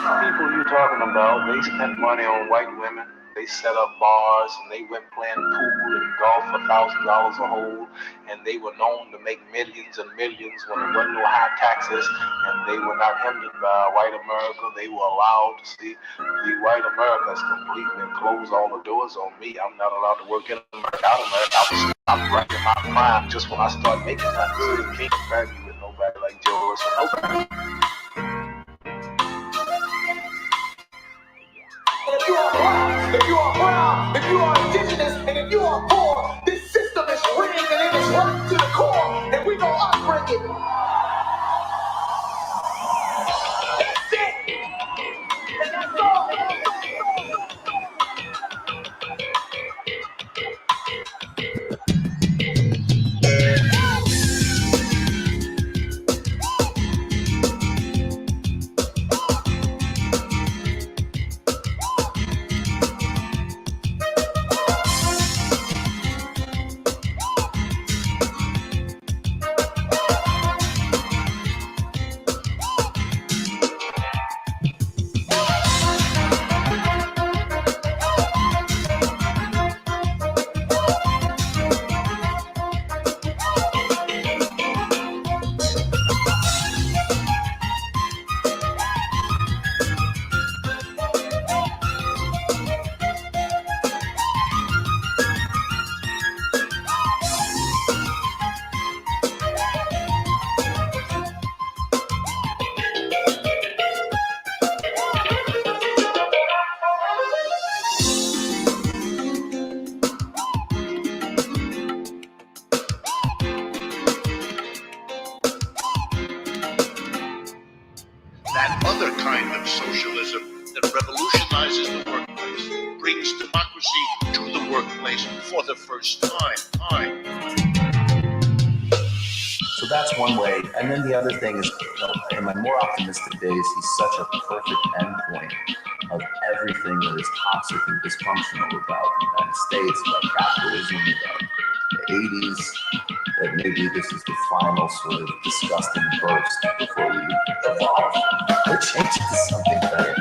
People you're talking about, they spent money on white women. They set up bars and they went playing pool and golf for $1,000 a hole, and they were known to make millions and millions when there wasn't no high taxes, and they were not hindered by white America. They were allowed to see the white America has completely closed all the doors on me. I'm not allowed to work in America, out of America. I was stopped right in my prime just when I started making money. So you can't compare me with nobody like George or nobody. If you are black, if you are brown, if you are indigenous, and if you are poor, this system is rigged and it is right to the core, and we gonna unbreak it. That's it. And that's all. That other kind of socialism that revolutionizes the workplace, brings democracy to the workplace for the first time. So that's one way. And then the other thing is, in my more optimistic days, he's such a perfect endpoint of everything that is toxic and dysfunctional about the United States, about capitalism, about the 80s, that maybe this is the final sort of disgusting burst before we evolve or change it to something better.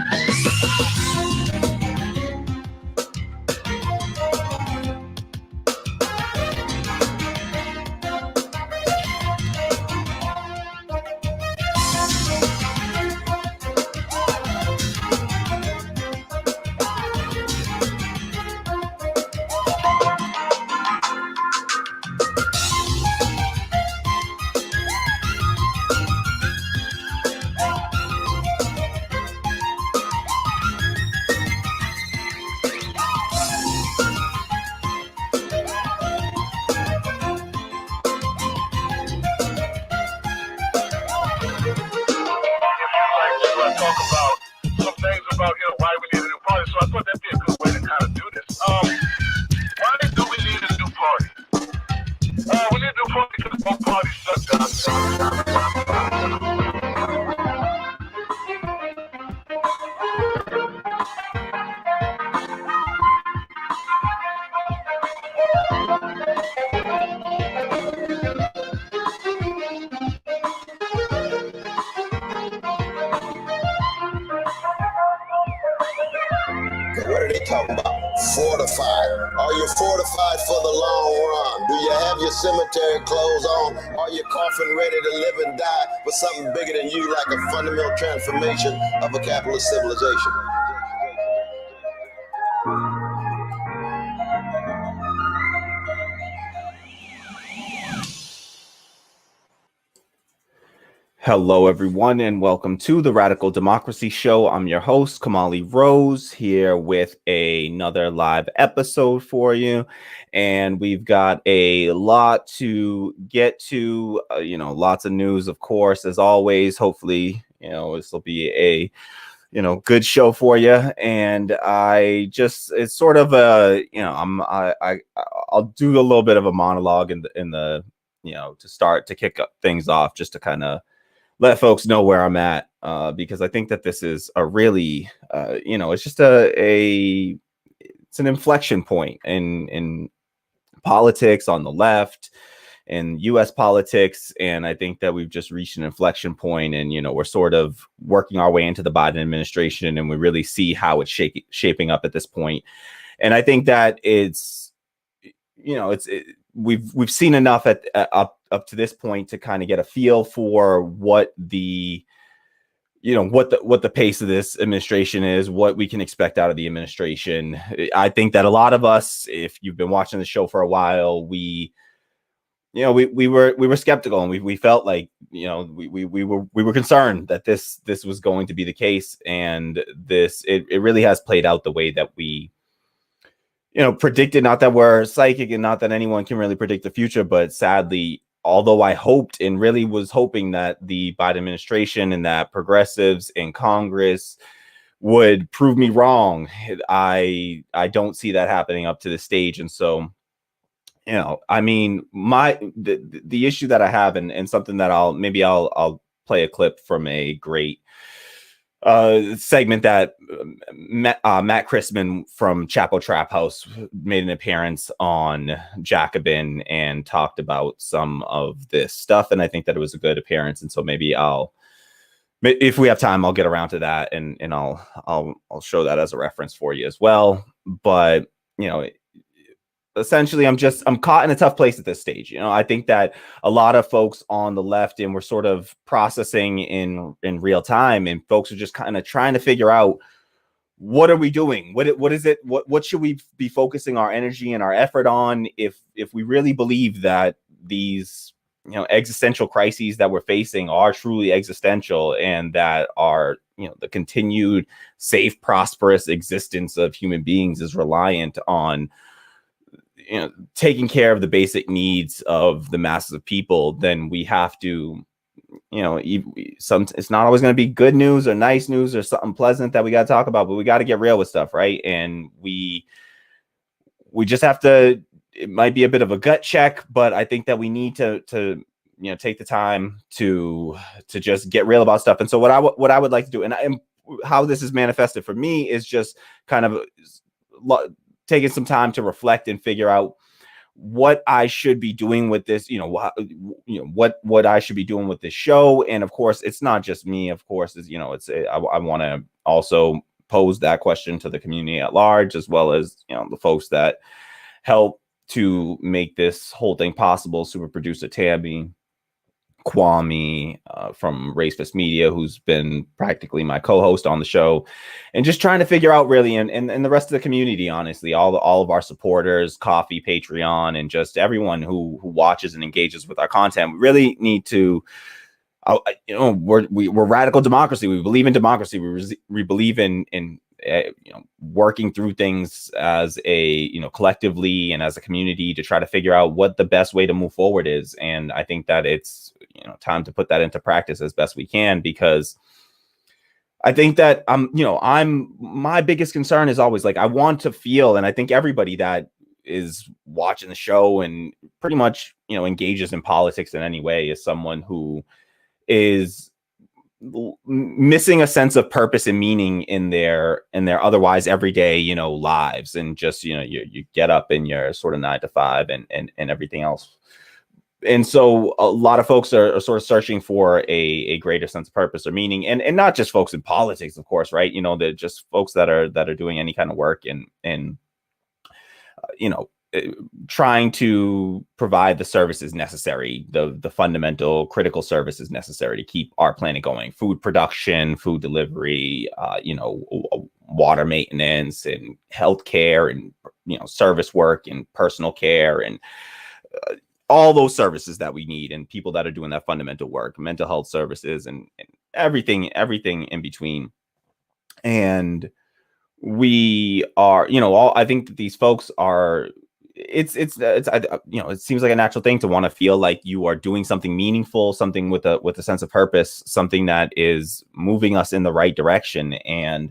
Talk about some things about why we need a new party. So I thought that'd be a good way to kind of do this. Why do we need a new party? We need a new party because both parties suck. What are they talking about? Fortified. Are you fortified for the long run? Do you have your cemetery clothes on? Are you coffin ready to live and die for something bigger than you, like a fundamental transformation of a capitalist civilization? Hello, everyone, and welcome to the Radical Democracy Show. I'm your host, Kamali Rose, here with another live episode for you. And we've got a lot to get to, lots of news, of course, as always. Hopefully, this will be a good show for you. And it's sort of I'll do a little bit of a monologue in the to start to kick up things off, just to kind of let folks know where I'm at, because I think that this is a really, it's just it's an inflection point in politics on the left in U.S. politics, and I think that we've just reached an inflection point, and we're sort of working our way into the Biden administration, and we really see how it's shaping up at this point. And I think that we've seen enough up to this point to kind of get a feel for what the pace of this administration is, what we can expect out of the administration. I think that a lot of us, if you've been watching the show for a while, we were skeptical, and we felt like we were concerned that this was going to be the case, and it really has played out the way that we predicted. Not that we're psychic, and not that anyone can really predict the future, but sadly, although I hoped and really was hoping that the Biden administration and that progressives in Congress would prove me wrong, I don't see that happening up to this stage. And so, I mean, the issue that I have, and something that I'll play a clip from a great segment that Matt Christman from Chapo Trap House made an appearance on Jacobin and talked about some of this stuff, and I think that it was a good appearance. And so maybe if we have time, I'll get around to that, and I'll show that as a reference for you as well. But essentially, I'm caught in a tough place at this stage. I think that a lot of folks on the left, and we're sort of processing in real time, and folks are just kind of trying to figure out, what are we doing? What is it? What should we be focusing our energy and our effort on if we really believe that these existential crises that we're facing are truly existential, and that our the continued safe, prosperous existence of human beings is reliant on taking care of the basic needs of the masses of people, then we have to, it's not always going to be good news or nice news or something pleasant that we got to talk about, but we got to get real with stuff, right? And we just have to, it might be a bit of a gut check, but I think that we need to take the time to just get real about stuff. And so what I would like to do, and how this is manifested for me, is just kind of taking some time to reflect and figure out what I should be doing with this, what I should be doing with this show. And of course, it's not just me. Of course, I want to also pose that question to the community at large, as well as the folks that help to make this whole thing possible. Super producer Tammy, Kwame from Racefist Media, who's been practically my co-host on the show, and just trying to figure out really, and the rest of the community, honestly, all of our supporters, Coffee, Patreon, and just everyone who watches and engages with our content. We really need to, we're radical democracy. We believe in democracy. We believe in working through things as a collectively and as a community to try to figure out what the best way to move forward is. And I think that it's time to put that into practice as best we can, because I think that my biggest concern is always, like, I want to feel, and I think everybody that is watching the show and pretty much engages in politics in any way is someone who is missing a sense of purpose and meaning in their otherwise everyday lives, and just you get up in your sort of 9 to 5 and everything else. And so a lot of folks are sort of searching for a greater sense of purpose or meaning, and not just folks in politics, of course, right? They're just folks that are doing any kind of work and trying to provide the services necessary, the fundamental critical services necessary to keep our planet going: food production, food delivery, water maintenance, and healthcare, and service work, and personal care, and all those services that we need, and people that are doing that fundamental work, mental health services, and everything in between. And we are, I think that these folks are, it seems like a natural thing to want to feel like you are doing something meaningful, something with a sense of purpose, something that is moving us in the right direction. And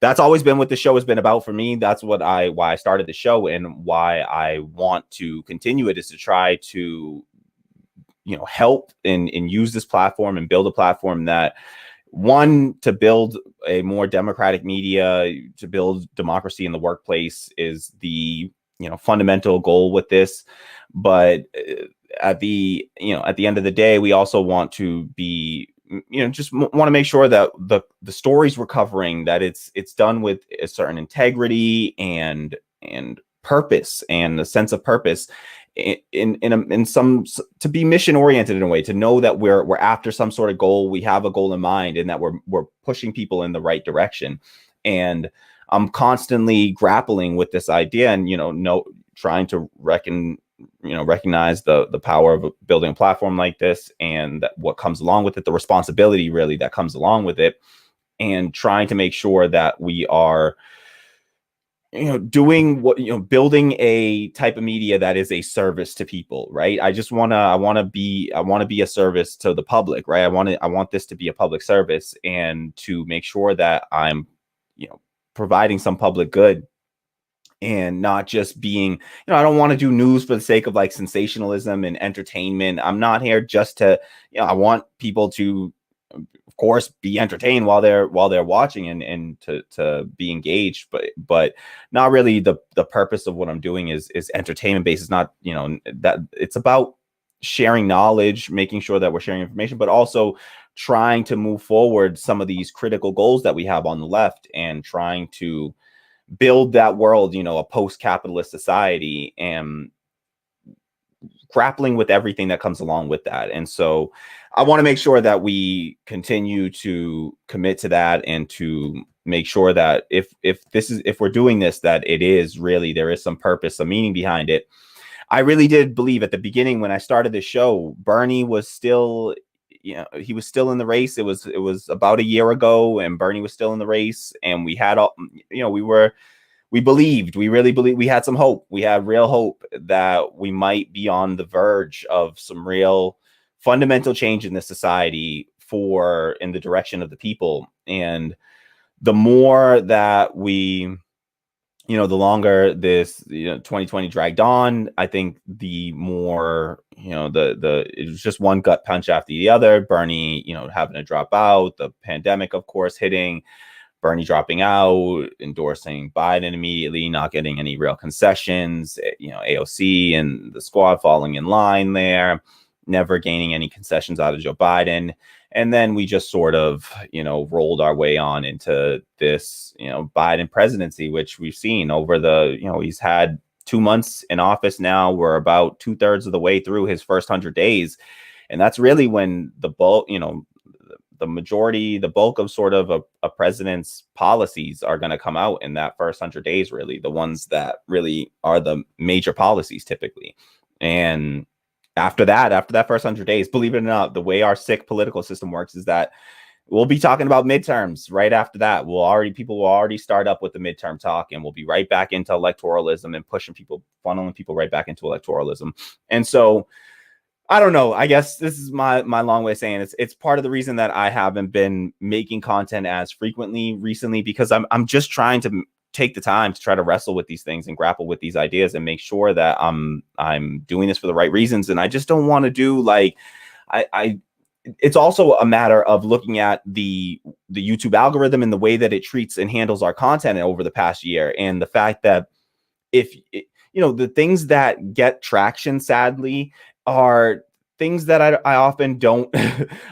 that's always been what the show has been about for me. That's why I started the show, and why I want to continue it, is to try to, help and use this platform and build a platform that, one, to build a more democratic media, to build democracy in the workplace is the fundamental goal with this. But at the end of the day, we also want to be, just want to make sure that the stories we're covering, that it's done with a certain integrity and purpose, and a sense of purpose, in some, to be mission oriented in a way, to know that we're after some sort of goal, we have a goal in mind, and that we're pushing people in the right direction. And I'm constantly grappling with this idea, and trying to recognize the power of building a platform like this, and what comes along with it, the responsibility really that comes along with it, and trying to make sure that we are doing what, building a type of media that is a service to people, right? I want to be a service to the public, right? I want this to be a public service, and to make sure that I'm providing some public good, and not just being, I don't want to do news for the sake of like sensationalism and entertainment. I'm not here just to, I want people to, of course, be entertained while they're watching, and to be engaged, but not really the purpose of what I'm doing is entertainment based. It's not, that it's about sharing knowledge, making sure that we're sharing information, but also trying to move forward some of these critical goals that we have on the left, and trying to build that world, a post-capitalist society, and grappling with everything that comes along with that. And so I want to make sure that we continue to commit to that, and to make sure that if we're doing this, that it is really, there is some purpose, some meaning behind it. I really did believe at the beginning, when I started the show, Bernie was still, he was still in the race. It was about a year ago, and Bernie was still in the race, and we had all, we really believed, we had some hope. We had real hope that we might be on the verge of some real fundamental change in this society, in the direction of the people. And the more that we, the longer this 2020 dragged on, I think the more, it was just one gut punch after the other. Bernie, having to drop out, the pandemic, of course, hitting, Bernie dropping out, endorsing Biden immediately, not getting any real concessions, AOC and the squad falling in line there, never gaining any concessions out of Joe Biden. And then we just sort of, rolled our way on into this, Biden presidency, which we've seen over the, he's had 2 months in office now. We're about 2/3 of the way through his first 100 days. And that's really when the bulk, the bulk of sort of a president's policies are going to come out in that first 100 days, really, the ones that really are the major policies typically. And after that first 100 days, believe it or not, the way our sick political system works is that we'll be talking about midterms right after that. People will already start up with the midterm talk, and we'll be right back into electoralism and funneling people right back into electoralism. And so I don't know. I guess this is my long way of saying it's part of the reason that I haven't been making content as frequently recently, because I'm just trying to take the time to try to wrestle with these things and grapple with these ideas, and make sure that I'm doing this for the right reasons. And I just don't want to do like it's also a matter of looking at the YouTube algorithm and the way that it treats and handles our content over the past year, and the fact that the things that get traction, sadly, are things that I often don't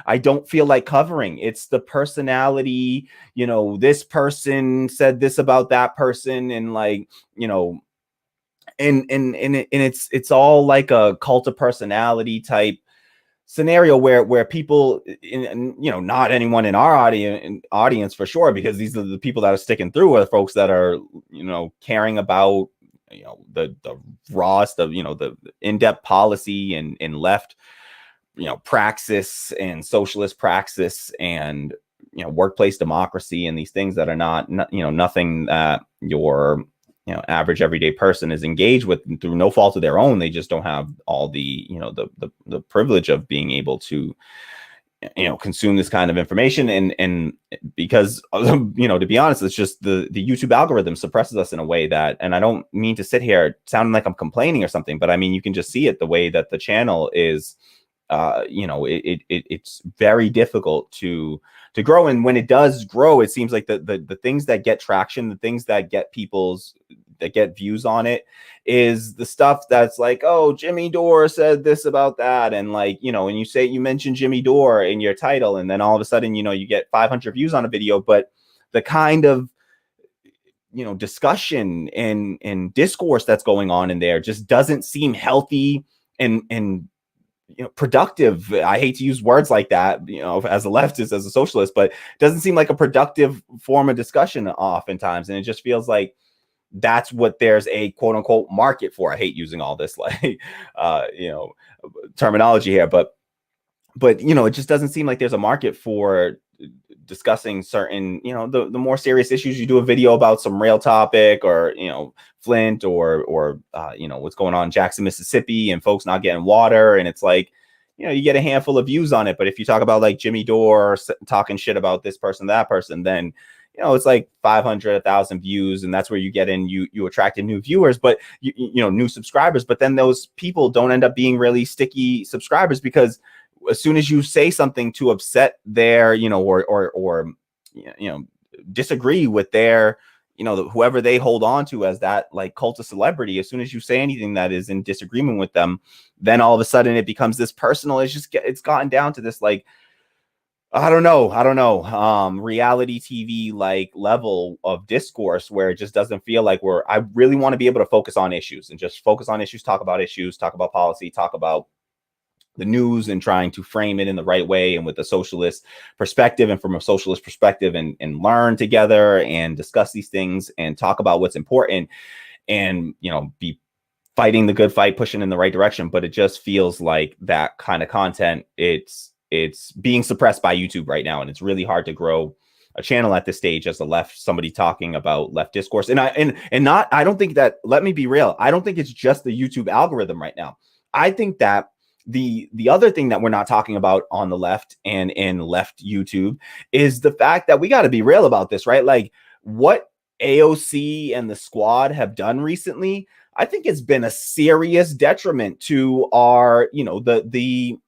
I don't feel like covering. It's the personality, this person said this about that person, and like, and it's all like a cult of personality type scenario where people, not anyone in our audience for sure, because these are the people that are sticking through, are the folks that are, caring about the rawest of, the in-depth policy and left, praxis and socialist praxis, and, workplace democracy, and these things that are not nothing that your, average everyday person is engaged with through no fault of their own. They just don't have all the, the privilege of being able to, consume this kind of information. And because, to be honest, it's just the YouTube algorithm suppresses us in a way that, and I don't mean to sit here sounding like I'm complaining or something, but I mean, you can just see it, the way that the channel is, it's very difficult to grow. And when it does grow, it seems like the things that get traction, the things that get people's get views on it is the stuff that's like, oh, Jimmy Dore said this about that, and like, you know, and you mention Jimmy Dore in your title, and then all of a sudden, you know, you get 500 views on a video, but the kind of, you know, discussion and discourse that's going on in there just doesn't seem healthy and you know, productive. I hate to use words like that, you know, as a leftist, as a socialist, but it doesn't seem like a productive form of discussion oftentimes. And it just feels like that's what there's a quote unquote market for. I hate using all this like, you know, terminology here, but, you know, it just doesn't seem like there's a market for discussing certain, you know, the more serious issues. You do a video about some real topic, or, you know, Flint, or you know, what's going on in Jackson, Mississippi, and folks not getting water, and it's like, you know, you get a handful of views on it. But if you talk about like Jimmy Dore talking shit about this person, that person, then, you know, it's like 500, 1,000 views, and that's where you get in, you attracted new viewers, but you know, new subscribers. But then those people don't end up being really sticky subscribers, because as soon as you say something to upset their, you know, or you know, disagree with their, you know, whoever they hold on to as that like cult of celebrity, as soon as you say anything that is in disagreement with them, then all of a sudden it becomes this personal. It's gotten down to this like, I don't know, reality TV like level of discourse, where it just doesn't feel like I really want to be able to focus on issues, and just focus on issues, talk about issues, talk about policy, talk about the news, and trying to frame it in the right way and with a socialist perspective, and from a socialist perspective, and learn together and discuss these things and talk about what's important, and, you know, be fighting the good fight, pushing in the right direction. But it just feels like that kind of content, it's being suppressed by YouTube right now, and it's really hard to grow a channel at this stage as a left, somebody talking about left discourse. And I don't think that, let me be real, I don't think it's just the YouTube algorithm right now. I think that the other thing that we're not talking about on the left and in left YouTube is the fact that we got to be real about this, right? Like, what AOC and the squad have done recently, I think it's been a serious detriment to our, you know, the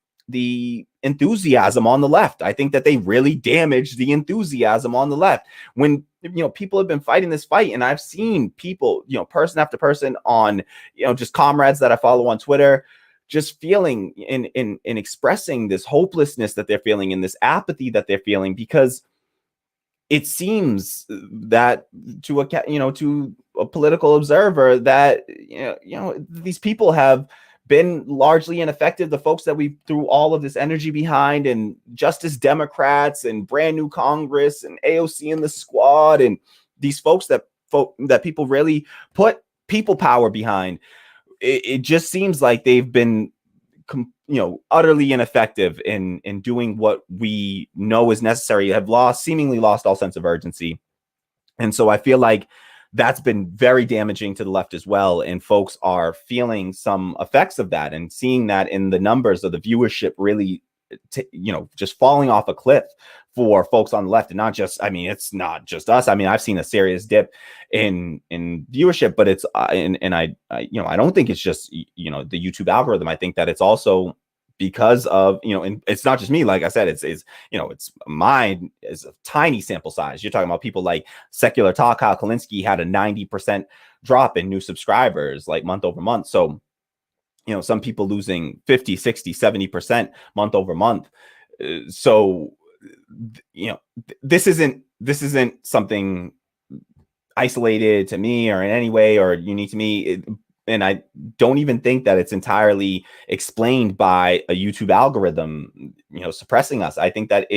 enthusiasm on the left. I think that they really damaged the enthusiasm on the left. When, you know, people have been fighting this fight, and I've seen people, you know, person after person on, you know, just comrades that I follow on Twitter, just feeling in expressing this hopelessness that they're feeling, and this apathy that they're feeling, because it seems that to a political observer that, you know, these people have been largely ineffective. The folks that we threw all of this energy behind, and Justice Democrats, and brand new Congress, and AOC and the squad, and these folks that people really put people power behind, it just seems like they've been, you know, utterly ineffective in doing what we know is necessary, have seemingly lost all sense of urgency. And so I feel like that's been very damaging to the left as well. And folks are feeling some effects of that, and seeing that in the numbers of the viewership really, you know, just falling off a cliff for folks on the left. And not just, I mean, it's not just us. I mean, I've seen a serious dip in viewership, but it's, and I, you know, I don't think it's just, you know, the YouTube algorithm. I think that it's also because of, you know, and it's not just me, like I said, it's you know, it's mine is a tiny sample size. You're talking about people like Secular Talk, Kyle Kalinske had a 90% drop in new subscribers, like month over month. So, you know, some people losing 50, 60, 70% month over month. So, you know, this isn't something isolated to me or in any way or unique to me. And I don't even think that it's entirely explained by a YouTube algorithm, you know, suppressing us. I think that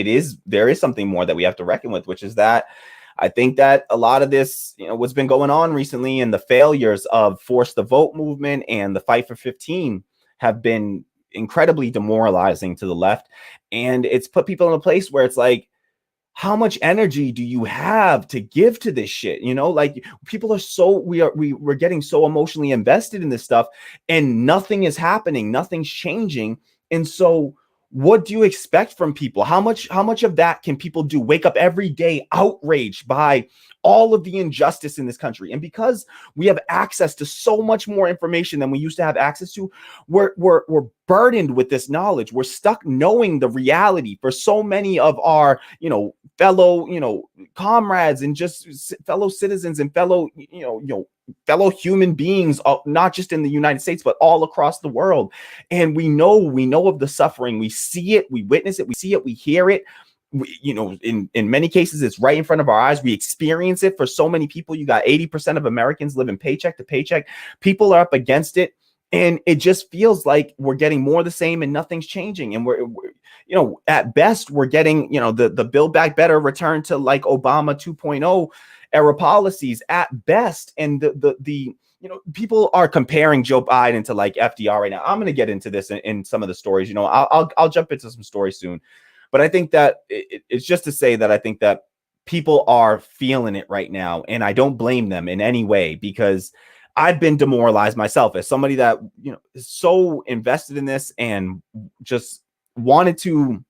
there is something more that we have to reckon with, which is that I think that a lot of this, you know, what's been going on recently, and the failures of Force the Vote movement and the Fight for 15 have been incredibly demoralizing to the left. And it's put people in a place where it's like, how much energy do you have to give to this shit? You know, like, people are we're getting so emotionally invested in this stuff, and nothing is happening, nothing's changing. And so what do you expect from people? How much of that can people do? Wake up every day outraged by all of the injustice in this country. And because we have access to so much more information than we used to have access to, we're burdened with this knowledge. We're stuck knowing the reality for so many of our, you know, fellow, you know, comrades, and just fellow citizens, and fellow, you know, fellow human beings, not just in the United States, but all across the world. And we know of the suffering. We see it, we witness it, we see it, we hear it. In many cases, it's right in front of our eyes. We experience it for so many people. You got 80% of Americans living paycheck to paycheck. People are up against it. And it just feels like we're getting more of the same and nothing's changing. And we're at best, we're getting, the Build Back Better return to like Obama 2.0 era policies at best. And the people are comparing Joe Biden to like FDR right now. I'm going to get into this in some of the stories. I'll jump into some stories soon. But I think that it's just to say that I think that people are feeling it right now. And I don't blame them in any way, because I've been demoralized myself as somebody that, is so invested in this and just wanted to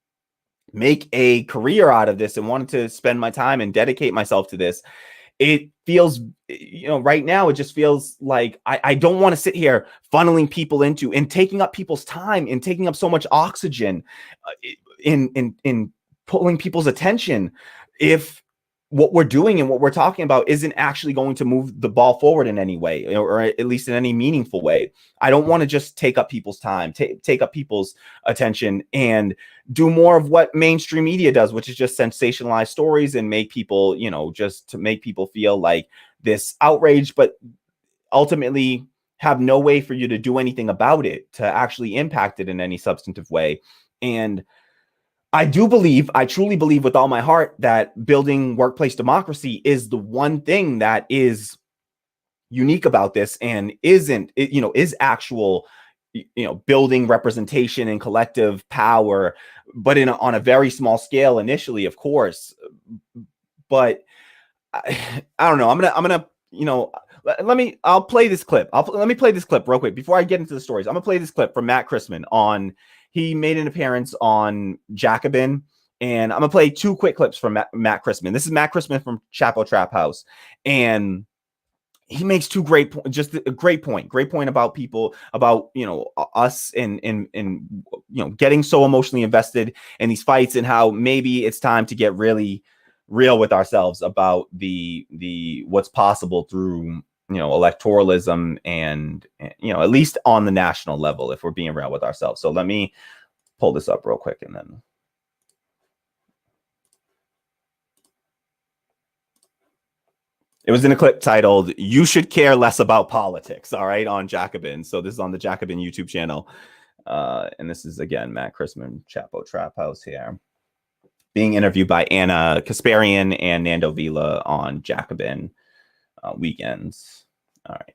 make a career out of this and wanted to spend my time and dedicate myself to this. It feels, right now, it just feels like I don't want to sit here funneling people into and taking up people's time and taking up so much oxygen in pulling people's attention if what we're doing and what we're talking about isn't actually going to move the ball forward in any way, or at least in any meaningful way. I don't want to just take up people's time, take up people's attention, and do more of what mainstream media does, which is just sensationalize stories and make people, just to make people feel like this outrage, but ultimately have no way for you to do anything about it, to actually impact it in any substantive way. And I truly believe with all my heart that building workplace democracy is the one thing that is unique about this and is actual, building representation and collective power, but on a very small scale initially, of course. But I don't know. I'll play this clip. Let me play this clip real quick before I get into the stories. I'm gonna play this clip from Matt Christman he made an appearance on Jacobin, and I'm gonna play two quick clips from Matt Christman. This is Matt Christman from Chapo Trap House, and he makes two great points. Just a great point about people, about us, and getting so emotionally invested in these fights, and how maybe it's time to get really real with ourselves about the what's possible through electoralism and at least on the national level, if we're being real with ourselves. So let me pull this up real quick, and then it was in a clip titled "You Should Care Less About Politics," all right, on Jacobin. So this is on the Jacobin YouTube channel, and this is again Matt Christman, Chapo Trap House, here being interviewed by Anna Kasparian and Nando Vila on Jacobin weekends. All right.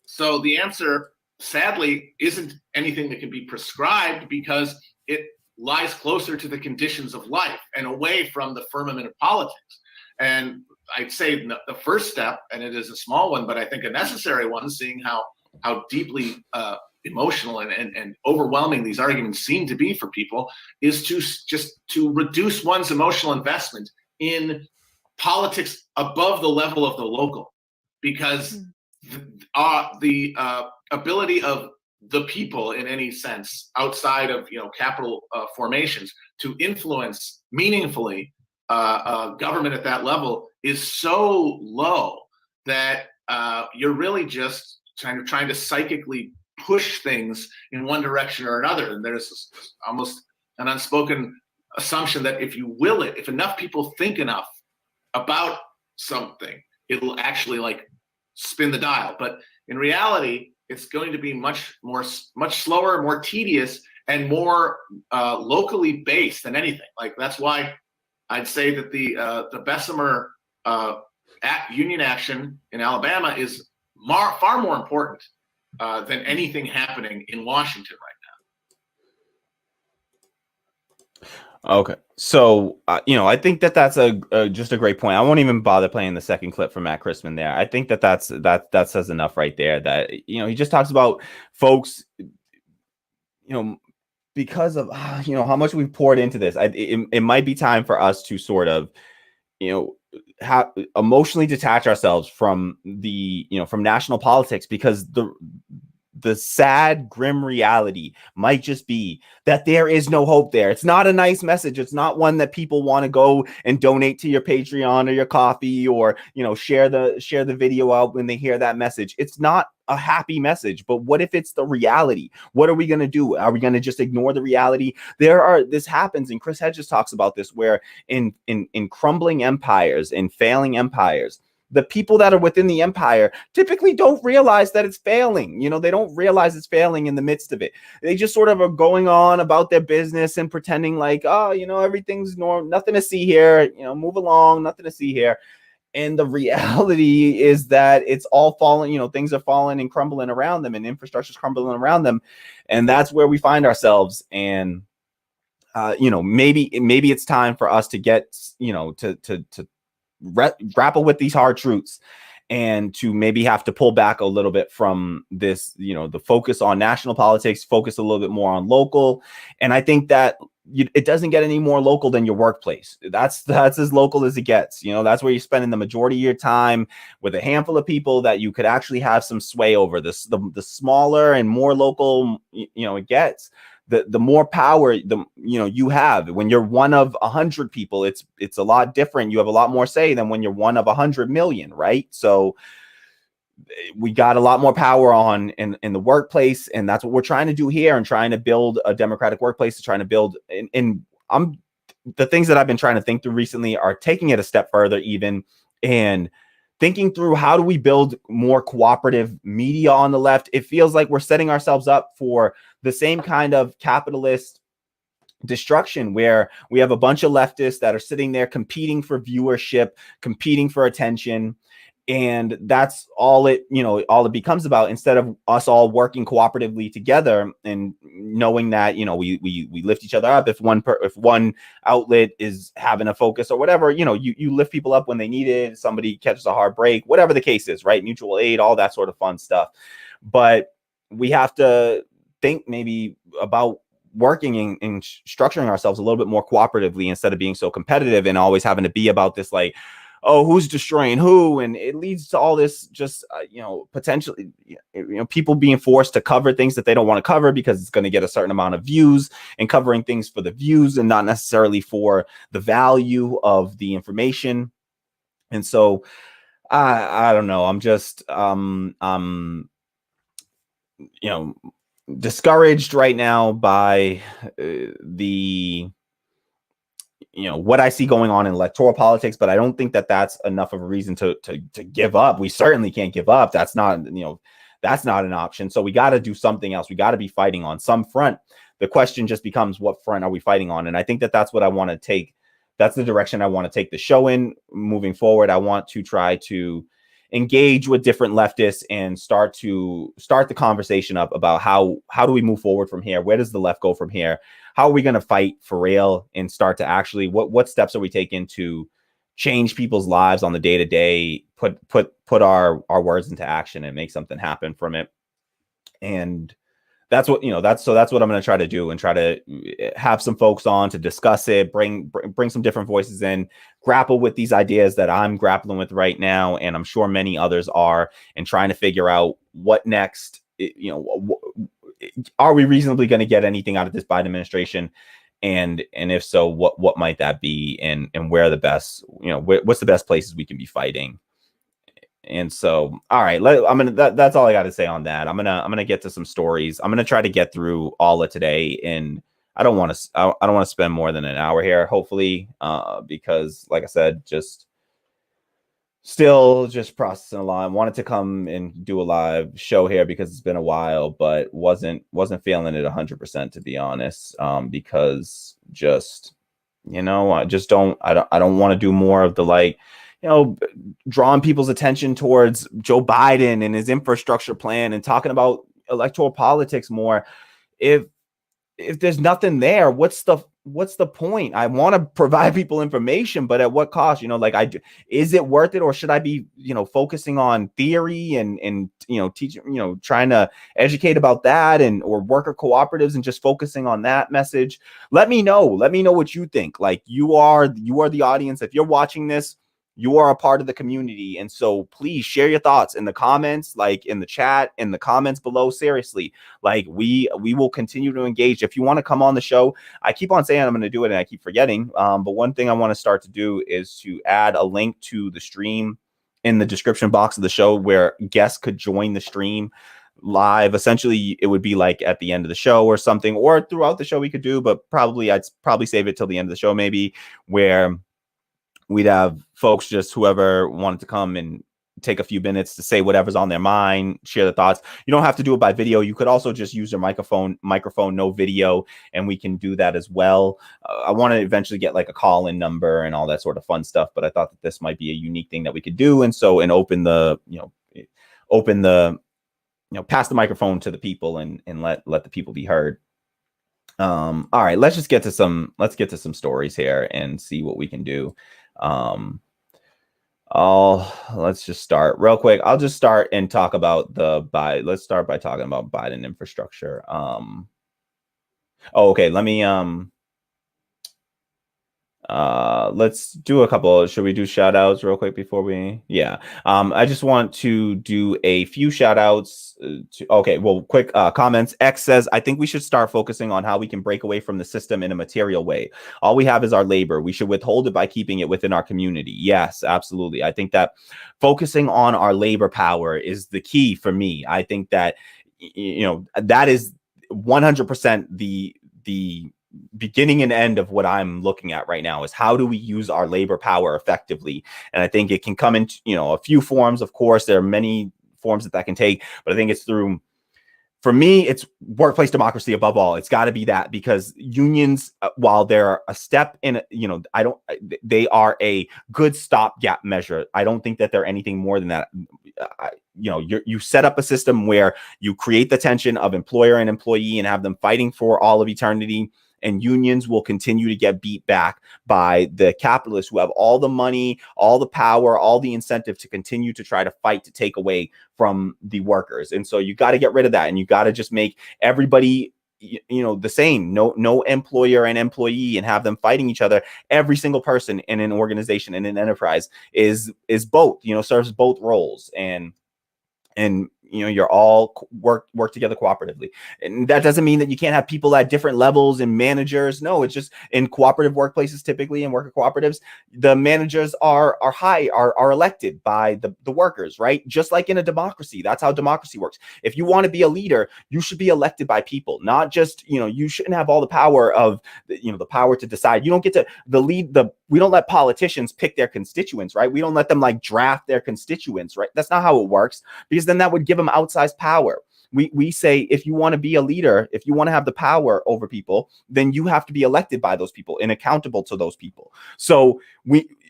So the answer, sadly, isn't anything that can be prescribed, because it lies closer to the conditions of life and away from the firmament of politics. And I'd say the first step, and it is a small one, but I think a necessary one, seeing how deeply emotional and overwhelming these arguments seem to be for people, is to reduce one's emotional investment in politics above the level of the local, because the ability of the people in any sense outside of capital formations to influence meaningfully government at that level is so low that you're really just trying to psychically push things in one direction or another. And there's almost an unspoken assumption that if enough people think enough about something, it'll actually spin the dial. But in reality, it's going to be much slower, more tedious, and more locally based than anything. That's why I'd say that the Bessemer union action in Alabama is far more important than anything happening in Washington right now. Okay, so I think that's just a great point. I won't even bother playing the second clip from Matt Christman there. I think that says enough right there. That he just talks about folks, because of how much we've poured into this. It might be time for us to sort of emotionally detach ourselves from from national politics, because the sad, grim reality might just be that there is no hope there. It's not a nice message. It's not one that people want to go and donate to your Patreon or your coffee, or, you know, share the video out when they hear that message. It's not a happy message. But what if it's the reality? What are we going to do? Are we going to just ignore the reality? This happens, and Chris Hedges talks about this, where in crumbling empires, in failing empires, the people that are within the empire typically don't realize that it's failing. You know, they don't realize it's failing in the midst of it. They just sort of are going on about their business and pretending like, oh, you know, everything's normal, nothing to see here, you know, move along, nothing to see here. And the reality is that it's all falling, you know, things are falling and crumbling around them, and infrastructure's crumbling around them. And that's where we find ourselves. And, you know, maybe it's time for us to get, you know, to grapple with these hard truths, and to maybe have to pull back a little bit from this, you know, the focus on national politics, focus a little bit more on local. And I think that it doesn't get any more local than your workplace. That's as local as it gets. You know, that's where you're spending the majority of your time with a handful of people that you could actually have some sway over. This, the smaller and more local, you know, it gets, the more power you have. When you're one of 100 people, it's a lot different. You have a lot more say than when you're one of 100 million, right? So we got a lot more power in the workplace, and that's what we're trying to do here, and trying to build a democratic workplace, trying to build. And the things that I've been trying to think through recently are taking it a step further, even, and thinking through, how do we build more cooperative media on the left? It feels like we're setting ourselves up for the same kind of capitalist destruction, where we have a bunch of leftists that are sitting there competing for viewership, competing for attention. And that's all it becomes about, instead of us all working cooperatively together and knowing that, you know, we lift each other up. If one outlet is having a focus or whatever, you know, you lift people up when they need it. Somebody catches a hard break, whatever the case is, right? Mutual aid, all that sort of fun stuff. But we have to think maybe about working and structuring ourselves a little bit more cooperatively, instead of being so competitive and always having to be about this, like, oh, who's destroying who? And it leads to all this just, you know, potentially, you know, people being forced to cover things that they don't want to cover because it's going to get a certain amount of views, and covering things for the views and not necessarily for the value of the information. And so I don't know. I'm just, you know, discouraged right now by what I see going on in electoral politics, but I don't think that that's enough of a reason to give up. We certainly can't give up. That's not, you know, that's not an option. So we got to do something else. We got to be fighting on some front. The question just becomes, what front are we fighting on? And I think that that's what I want to take. That's the direction I want to take the show in moving forward. I want to try to engage with different leftists and start the conversation up about how do we move forward from here? Where does the left go from here? How are we going to fight for real, and start to actually, what steps are we taking to change people's lives on the day to day, put our words into action and make something happen from it? And that's what, you know, that's what I'm going to try to do, and try to have some folks on to discuss it, bring some different voices in, grapple with these ideas that I'm grappling with right now, and I'm sure many others are, and trying to figure out what next. You know, are we reasonably going to get anything out of this Biden administration? And if so, what might that be? And where are the best, you know, what's the best places we can be fighting? And so, all right, that's all I got to say on that. I'm gonna get to some stories. I'm gonna try to get through all of today, and I don't want to spend more than an hour here, hopefully, because, like I said, still processing a lot. I wanted to come and do a live show here because it's been a while, but wasn't feeling it 100%, to be honest, because just, you know, I don't want to do more of the, like, you know, drawing people's attention towards Joe Biden and his infrastructure plan and talking about electoral politics more. If there's nothing there, what's the point? I want to provide people information, but at what cost? You know, like, is it worth it, or should I be, you know, focusing on theory and you know, teaching, you know, trying to educate about that, or worker cooperatives, and just focusing on that message? Let me know what you think. Like, you are the audience. If you're watching this, You are a part of the community. And so please share your thoughts in the comments, like in the chat, in the comments below. Seriously, like we will continue to engage. If you want to come on the show, I keep on saying I'm going to do it and I keep forgetting. But one thing I want to start to do is to add a link to the stream in the description box of the show where guests could join the stream live. Essentially, it would be like at the end of the show or something, or throughout the show we could do, but I'd probably save it till the end of the show, maybe, where we'd have folks, just whoever wanted to come and take a few minutes to say whatever's on their mind, share the thoughts. You don't have to do it by video. You could also just use your microphone, no video, and we can do that as well. I want to eventually get like a call-in number and all that sort of fun stuff, but I thought that this might be a unique thing that we could do. And so, and pass the microphone to the people and let the people be heard. All right, let's get to some stories here and see what we can do. Let's just start real quick. I'll just start and talk about let's start by talking about Biden infrastructure. Okay, let me let's do a couple. Should we do shout outs real quick before we? Yeah. I just want to do a few shout outs quick comments. X says, I think we should start focusing on how we can break away from the system in a material way. All we have is our labor. We should withhold it by keeping it within our community. Yes, absolutely. I think that focusing on our labor power is the key for me. I think that, that is 100% the beginning and end of what I'm looking at right now is how do we use our labor power effectively? And I think it can come in, a few forms. Of course, there are many forms that can take, but I think it's through, for me, it's workplace democracy above all. It's got to be that, because unions, while they're a step in, they are a good stopgap measure. I don't think that they're anything more than that. You set up a system where you create the tension of employer and employee and have them fighting for all of eternity. And unions will continue to get beat back by the capitalists who have all the money, all the power, all the incentive to continue to try to fight to take away from the workers. And so you got to get rid of that. And you got to just make everybody, the same, no employer and employee, and have them fighting each other. Every single person in an organization, in an enterprise is both, serves both roles. And you're all work together cooperatively. And that doesn't mean that you can't have people at different levels and managers. No, it's just in cooperative workplaces, typically in worker cooperatives, the managers are elected by the workers, right? Just like in a democracy. That's how democracy works. If you want to be a leader, you should be elected by people, not just, you shouldn't have all the power of, the power to decide. You don't get to we don't let politicians pick their constituents, right? We don't let them like draft their constituents, right? That's not how it works, because then that would give them outsized power. We say, if you want to be a leader, if you want to have the power over people, then you have to be elected by those people and accountable to those people. So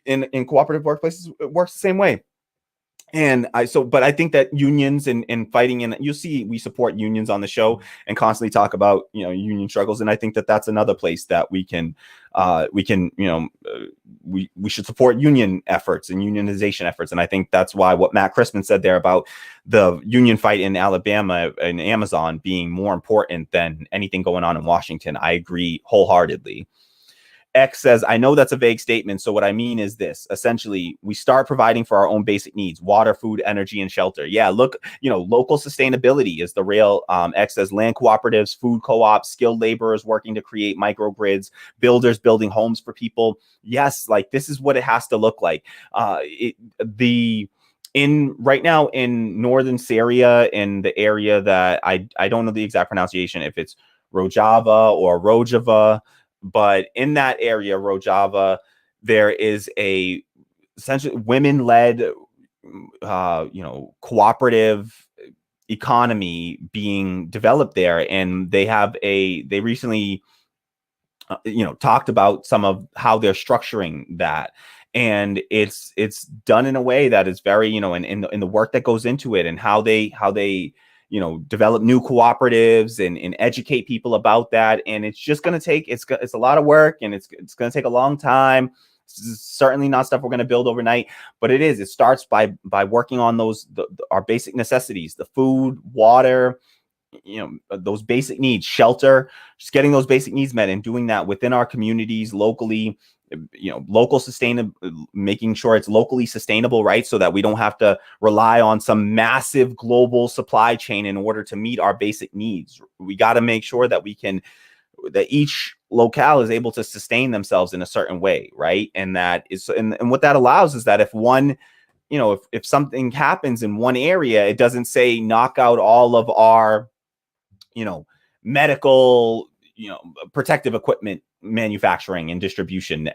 in cooperative workplaces, it works the same way. But I think that unions and fighting, and you'll see we support unions on the show and constantly talk about, union struggles. And I think that that's another place that we should support union efforts and unionization efforts. And I think that's why what Matt Crispin said there about the union fight in Alabama and Amazon being more important than anything going on in Washington. I agree wholeheartedly. X says, I know that's a vague statement. So what I mean is this: essentially, we start providing for our own basic needs: water, food, energy, and shelter. Yeah, look, local sustainability is the real. X says, land cooperatives, food co-ops, skilled laborers working to create microgrids, builders building homes for people. Yes, like this is what it has to look like. Right now in northern Syria, in the area that I don't know the exact pronunciation, if it's Rojava or Rojava. But in that area, Rojava, there is a essentially women-led, cooperative economy being developed there, and they recently, talked about some of how they're structuring that, and it's done in a way that is very, in the work that goes into it, and how they develop new cooperatives and educate people about that. And it's just going to take, it's a lot of work, and it's going to take a long time. It's certainly not stuff we're going to build overnight, but it starts by working on our basic necessities, the food, water, those basic needs, shelter, just getting those basic needs met, and doing that within our communities locally. local sustainable, making sure it's locally sustainable, right? So that we don't have to rely on some massive global supply chain in order to meet our basic needs. We got to make sure that that each locale is able to sustain themselves in a certain way, right? And that is, and what that allows is that if one, if something happens in one area, it doesn't say knock out all of our, medical, protective equipment manufacturing and distribution,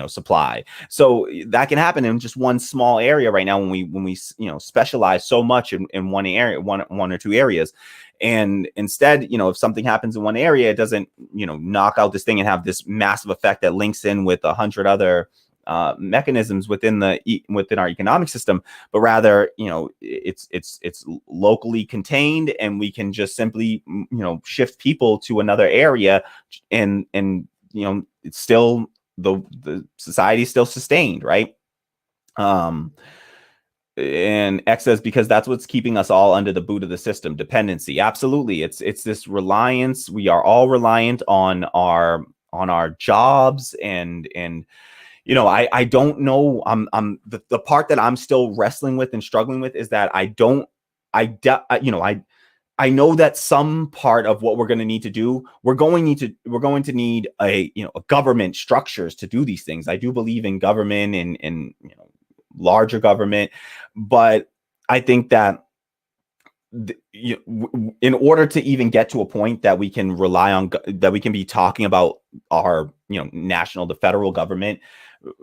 supply. So that can happen in just one small area right now when we specialize so much in one area, one or two areas. And instead, if something happens in one area, it doesn't, knock out this thing and have this massive effect that links in with 100 other mechanisms within our economic system, but rather, it's locally contained, and we can just simply, shift people to another area, and it's still the society is still sustained, right? And X says, because that's what's keeping us all under the boot of the system. Dependency. Absolutely. It's this reliance. We are all reliant on our jobs, and I don't know. The part that I'm still wrestling with and struggling with is that I know that some part of what we're going to need to do, we're going to need a government structures to do these things. I do believe in government and larger government, but I think that in order to even get to a point that we can rely on, that we can be talking about our the federal government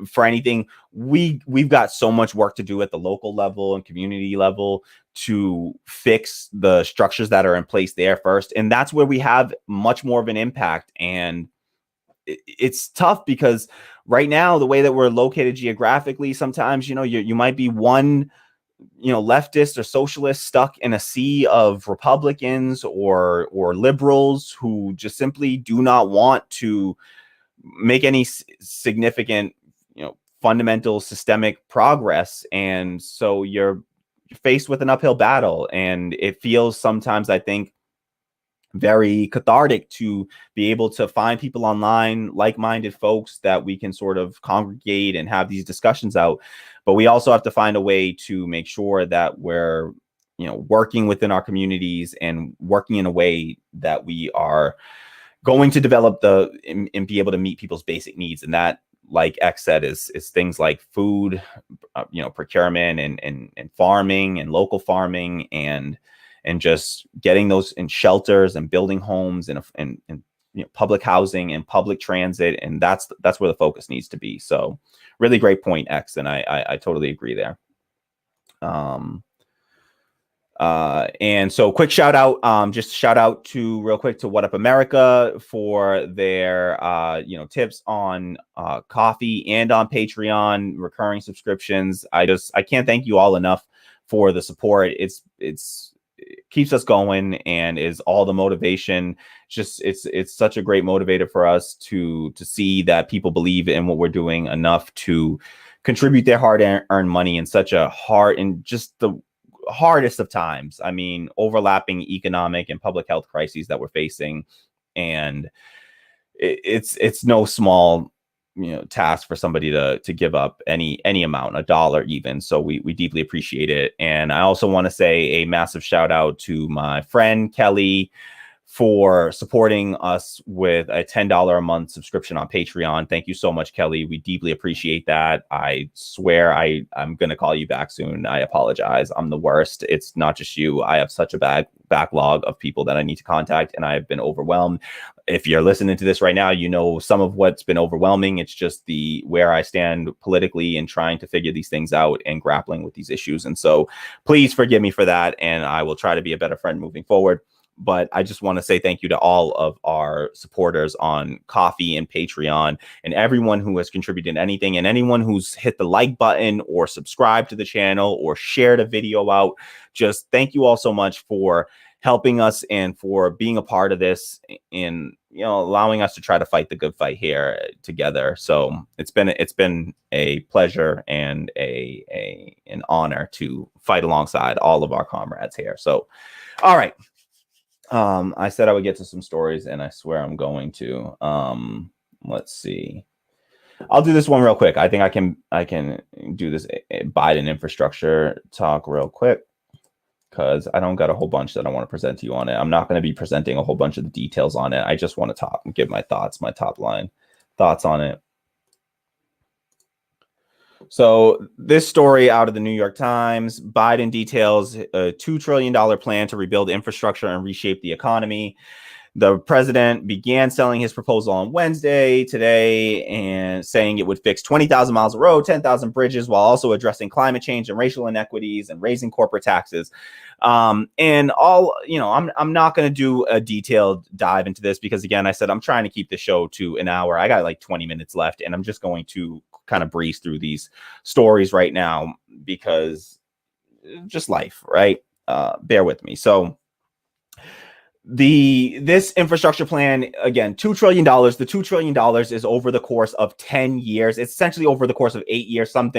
for anything, we've got so much work to do at the local level and community level to fix the structures that are in place there first. And that's where we have much more of an impact. And it's tough because right now, the way that we're located geographically, sometimes, you might be one, leftist or socialist stuck in a sea of Republicans or liberals who just simply do not want to make any significant, fundamental systemic progress. And so you're faced with an uphill battle, and it feels sometimes, I think, very cathartic to be able to find people online, like-minded folks that we can sort of congregate and have these discussions out. But we also have to find a way to make sure that we're, working within our communities and working in a way that we are going to develop and be able to meet people's basic needs. And that, like X said, is things like food, procurement and farming and local farming, and just getting those in shelters and building homes and public housing and public transit. And that's where the focus needs to be. So really great point, X. And I totally agree there. And so quick shout out, just shout out to real quick to What Up America for their, tips on coffee and on Patreon, recurring subscriptions. I can't thank you all enough for the support. It keeps us going and is all the motivation. It's such a great motivator for us to see that people believe in what we're doing enough to contribute their hard-earned money in such a hard and just the hardest of times. I mean, overlapping economic and public health crises that we're facing, and it's no small task for somebody to give up any amount, $1 even. So we deeply appreciate it. And I also want to say a massive shout out to my friend Kelly for supporting us with a $10 a month subscription on Patreon. Thank you so much, Kelly. We deeply appreciate that. I swear I'm going to call you back soon. I apologize. I'm the worst. It's not just you. I have such a bad backlog of people that I need to contact, and I have been overwhelmed. If you're listening to this right now, some of what's been overwhelming. It's just where I stand politically and trying to figure these things out and grappling with these issues. And so please forgive me for that. And I will try to be a better friend moving forward. But I just want to say thank you to all of our supporters on Ko-fi and Patreon, and everyone who has contributed anything, and anyone who's hit the like button or subscribed to the channel or shared a video out. Just thank you all so much for helping us and for being a part of this, and allowing us to try to fight the good fight here together. So it's been a pleasure and an honor to fight alongside all of our comrades here. So, all right. I said I would get to some stories, and I swear I'm going to. Let's see. I'll do this one real quick. I think I can do this Biden infrastructure talk real quick, because I don't got a whole bunch that I want to present to you on it. I'm not going to be presenting a whole bunch of the details on it. I just want to talk and give my thoughts, my top line thoughts on it. So this story out of the New York Times, Biden details a $2 trillion plan to rebuild infrastructure and reshape the economy. The president began selling his proposal on Wednesday today and saying it would fix 20,000 miles of road, 10,000 bridges, while also addressing climate change and racial inequities and raising corporate taxes. And all, you know, I'm not going to do a detailed dive into this because, again, I said I'm trying to keep the show to an hour. I got like 20 minutes left, and I'm just going to kind of breeze through these stories right now because just life, right? Bear with me. So this infrastructure plan, again, $2 trillion. The $2 trillion is over the course of 10 years. It's essentially over the course of 8 years. Some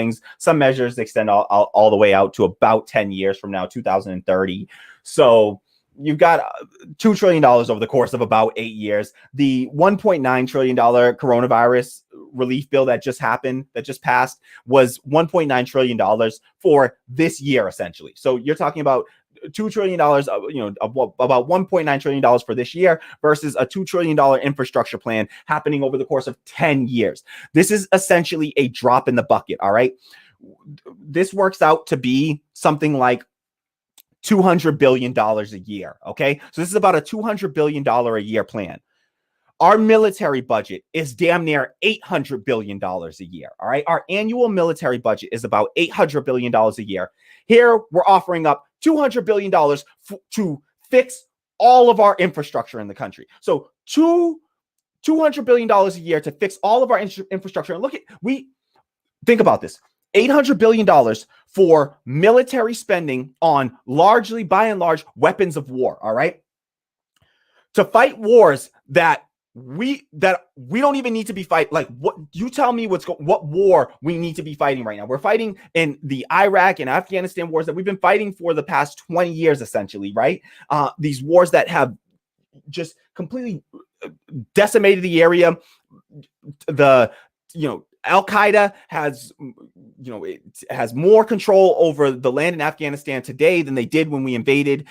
measures extend all the way out to about 10 years from now, 2030. So you've got $2 trillion over the course of about 8 years. The $1.9 trillion coronavirus relief bill that just passed, was $1.9 trillion for this year, essentially. So you're talking about $2 trillion, about $1.9 trillion for this year versus a $2 trillion infrastructure plan happening over the course of 10 years. This is essentially a drop in the bucket. All right. This works out to be something like $200 billion a year. Okay. So this is about a $200 billion a year plan. Our military budget is damn near $800 billion a year. All right. Our annual military budget is about $800 billion a year. Here, we're offering up $200 billion to fix all of our infrastructure in the country. So $200 billion a year to fix all of our infrastructure. And think about this. $800 billion for military spending on largely, by and large, weapons of war. All right. To fight wars that we don't even need to be fighting. Like, what you tell me what war we need to be fighting right now? We're fighting in the Iraq and Afghanistan wars that we've been fighting for the past 20 years, essentially, right? These wars that have just completely decimated the area. Al-Qaeda has more control over the land in Afghanistan today than they did when we invaded,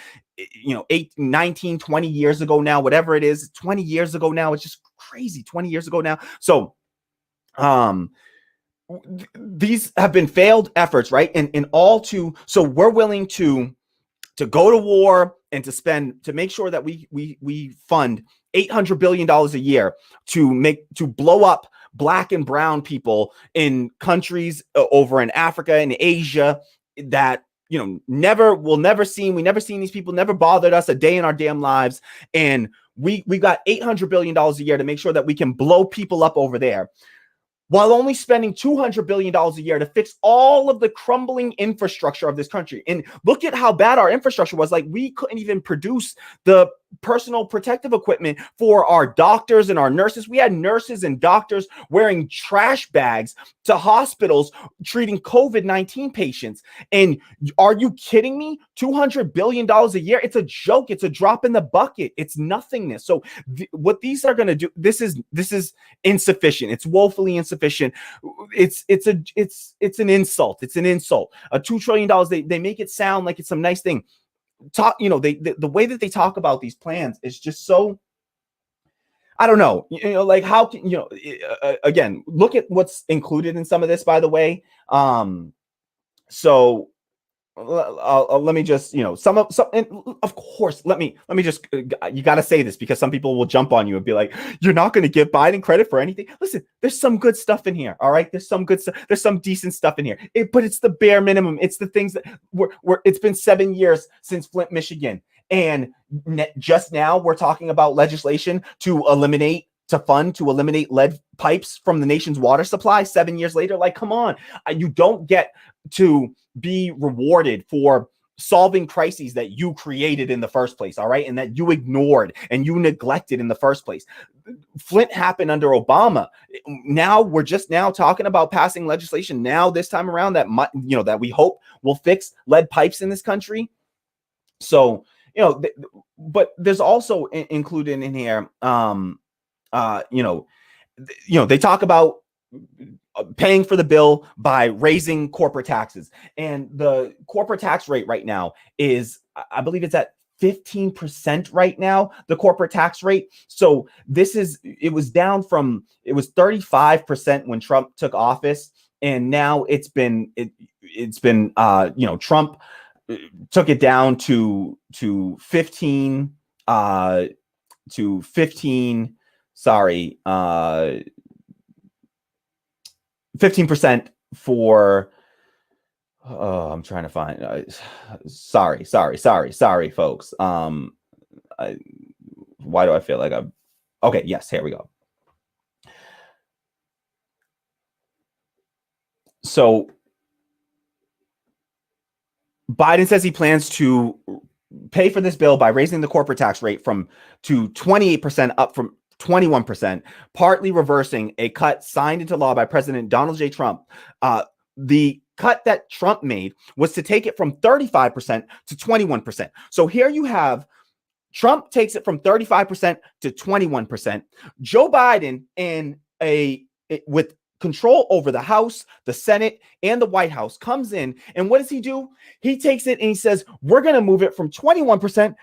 19, 20 years ago now, whatever it is, 20 years ago now. It's just crazy. 20 years ago now. So, these have been failed efforts, right? So we're willing to go to war and to make sure that we fund $800 billion a year to blow up Black and brown people in countries over in Africa and Asia that we never seen these people, never bothered us a day in our damn lives, and we got $800 billion a year to make sure that we can blow people up over there, while only spending $200 billion a year to fix all of the crumbling infrastructure of this country. And look at how bad our infrastructure was. Like, we couldn't even produce the personal protective equipment for our doctors and our nurses. We had nurses and doctors wearing trash bags to hospitals treating COVID-19 patients. And are you kidding me? $200 billion a year. It's a joke. It's a drop in the bucket. It's nothingness. So what these are going to do, this is insufficient. It's woefully insufficient. It's an insult. It's an insult. $2 trillion. They make it sound like it's some nice thing. The way that they talk about these plans is just so, I don't know, like how can, again, look at what's included in some of this, by the way. So let me just, and of course, let me just, you got to say this because some people will jump on you and be like, you're not going to give Biden credit for anything. Listen, there's some good stuff in here. All right. There's some good stuff. There's some decent stuff in here, but it's the bare minimum. It's the things that it's been 7 years since Flint, Michigan. And just now we're talking about legislation to eliminate lead pipes from the nation's water supply 7 years later. Like, come on, you don't get to be rewarded for solving crises that you created in the first place. All right. And that you ignored and you neglected in the first place. Flint happened under Obama. Now we're just now talking about passing legislation now this time around that might, that we hope will fix lead pipes in this country. So, but there's also included in here, they talk about paying for the bill by raising corporate taxes. And the corporate tax rate right now is, I believe it's at 15% right now, the corporate tax rate. So it was down from, it was 35% when Trump took office. And now it's been Trump took it down to 15, to 15, sorry, 15% for, I'm trying to find, sorry, folks. Why do I feel like okay, yes, here we go. So Biden says he plans to pay for this bill by raising the corporate tax rate to 28% up from 21%, partly reversing a cut signed into law by President Donald J. Trump. The cut that Trump made was to take it from 35% to 21%. So here you have Trump takes it from 35% to 21%. Joe Biden with control over the House, the Senate, and the White House comes in, and what does he do? He takes it and he says, we're going to move it from 21%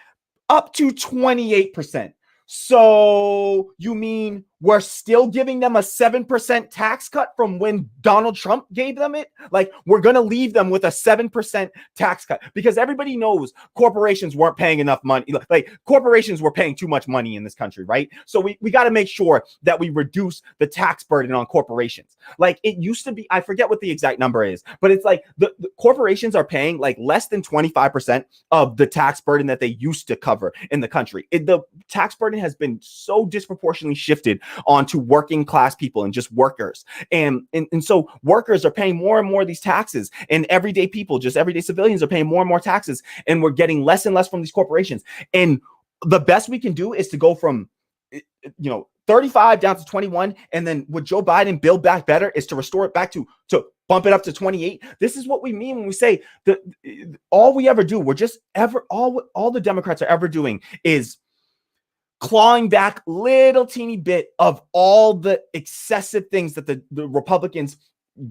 up to 28%. So you mean we're still giving them a 7% tax cut from when Donald Trump gave them it? Like, we're going to leave them with a 7% tax cut because everybody knows corporations weren't paying enough money. Like, corporations were paying too much money in this country, right? So we got to make sure that we reduce the tax burden on corporations. Like, it used to be, I forget what the exact number is, but it's like the corporations are paying like less than 25% of the tax burden that they used to cover in the country. The tax burden has been so disproportionately shifted onto working class people and just workers. And so workers are paying more and more of these taxes, and everyday people, just everyday civilians, are paying more and more taxes, and we're getting less and less from these corporations. And the best we can do is to go from 35 down to 21, and then what Joe Biden build back better is to restore it back to bump it up to 28. This is what we mean when we say that all we ever do, all the Democrats are ever doing is clawing back little teeny bit of all the excessive things that the Republicans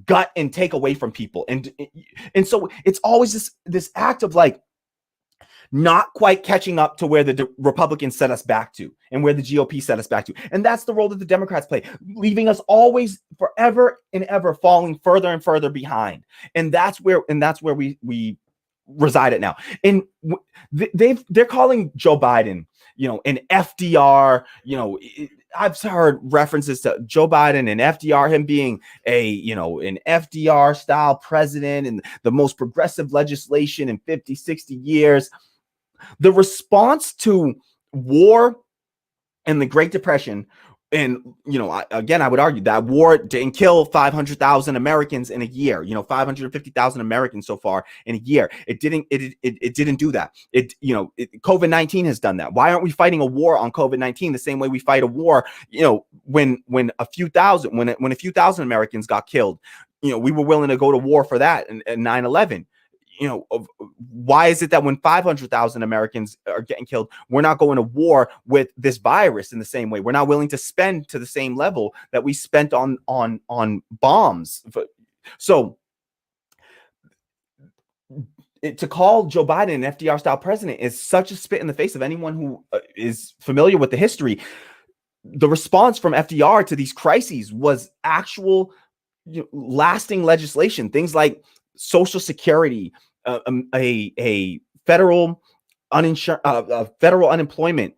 gut and take away from people. And so it's always this act of like not quite catching up to where the Republicans set us back to and where the GOP set us back to. And that's the role that the Democrats play, leaving us always forever and ever falling further and further behind. And that's where we reside at now. And they're calling Joe Biden, an FDR, I've heard references to Joe Biden and FDR, him being an FDR style president and the most progressive legislation in 50, 60 years. The response to war and the Great Depression, and, I would argue that war didn't kill 500,000 Americans in a year, 550,000 Americans so far in a year. It didn't do that. COVID-19 has done that. Why aren't we fighting a war on COVID-19 the same way we fight a war, when a few thousand Americans got killed, we were willing to go to war for that in 9/11. Why is it that when 500,000 Americans are getting killed, we're not going to war with this virus in the same way? We're not willing to spend to the same level that we spent on bombs. So to call Joe Biden an FDR style president is such a spit in the face of anyone who is familiar with the history. The response from FDR to these crises was actual lasting legislation, things like Social Security, a federal unemployment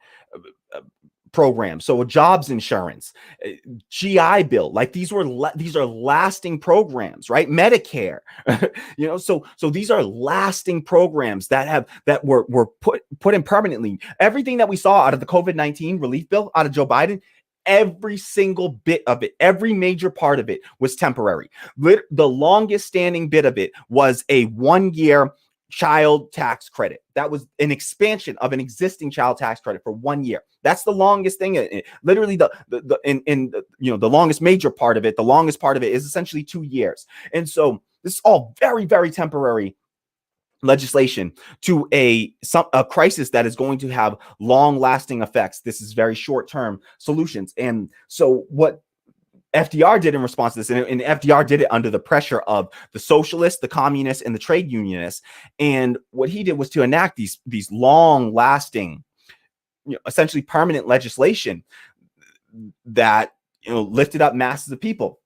program, so a jobs insurance, GI Bill. Like these are lasting programs, right? Medicare, so these are lasting programs that were put in permanently. Everything that we saw out of the COVID-19 relief bill out of Joe Biden, every single bit of it, every major part of it was temporary. The longest standing bit of it was a 1-year child tax credit. That was an expansion of an existing child tax credit for 1 year. That's the longest thing. Literally the longest major part of it, the longest part of it is essentially 2 years. And so this is all very, very temporary legislation to a crisis that is going to have long lasting effects. This is very short term solutions. And so what FDR did in response to this, and FDR did it under the pressure of the socialists, the communists, and the trade unionists. And what he did was to enact these long-lasting, essentially permanent legislation that lifted up masses of people.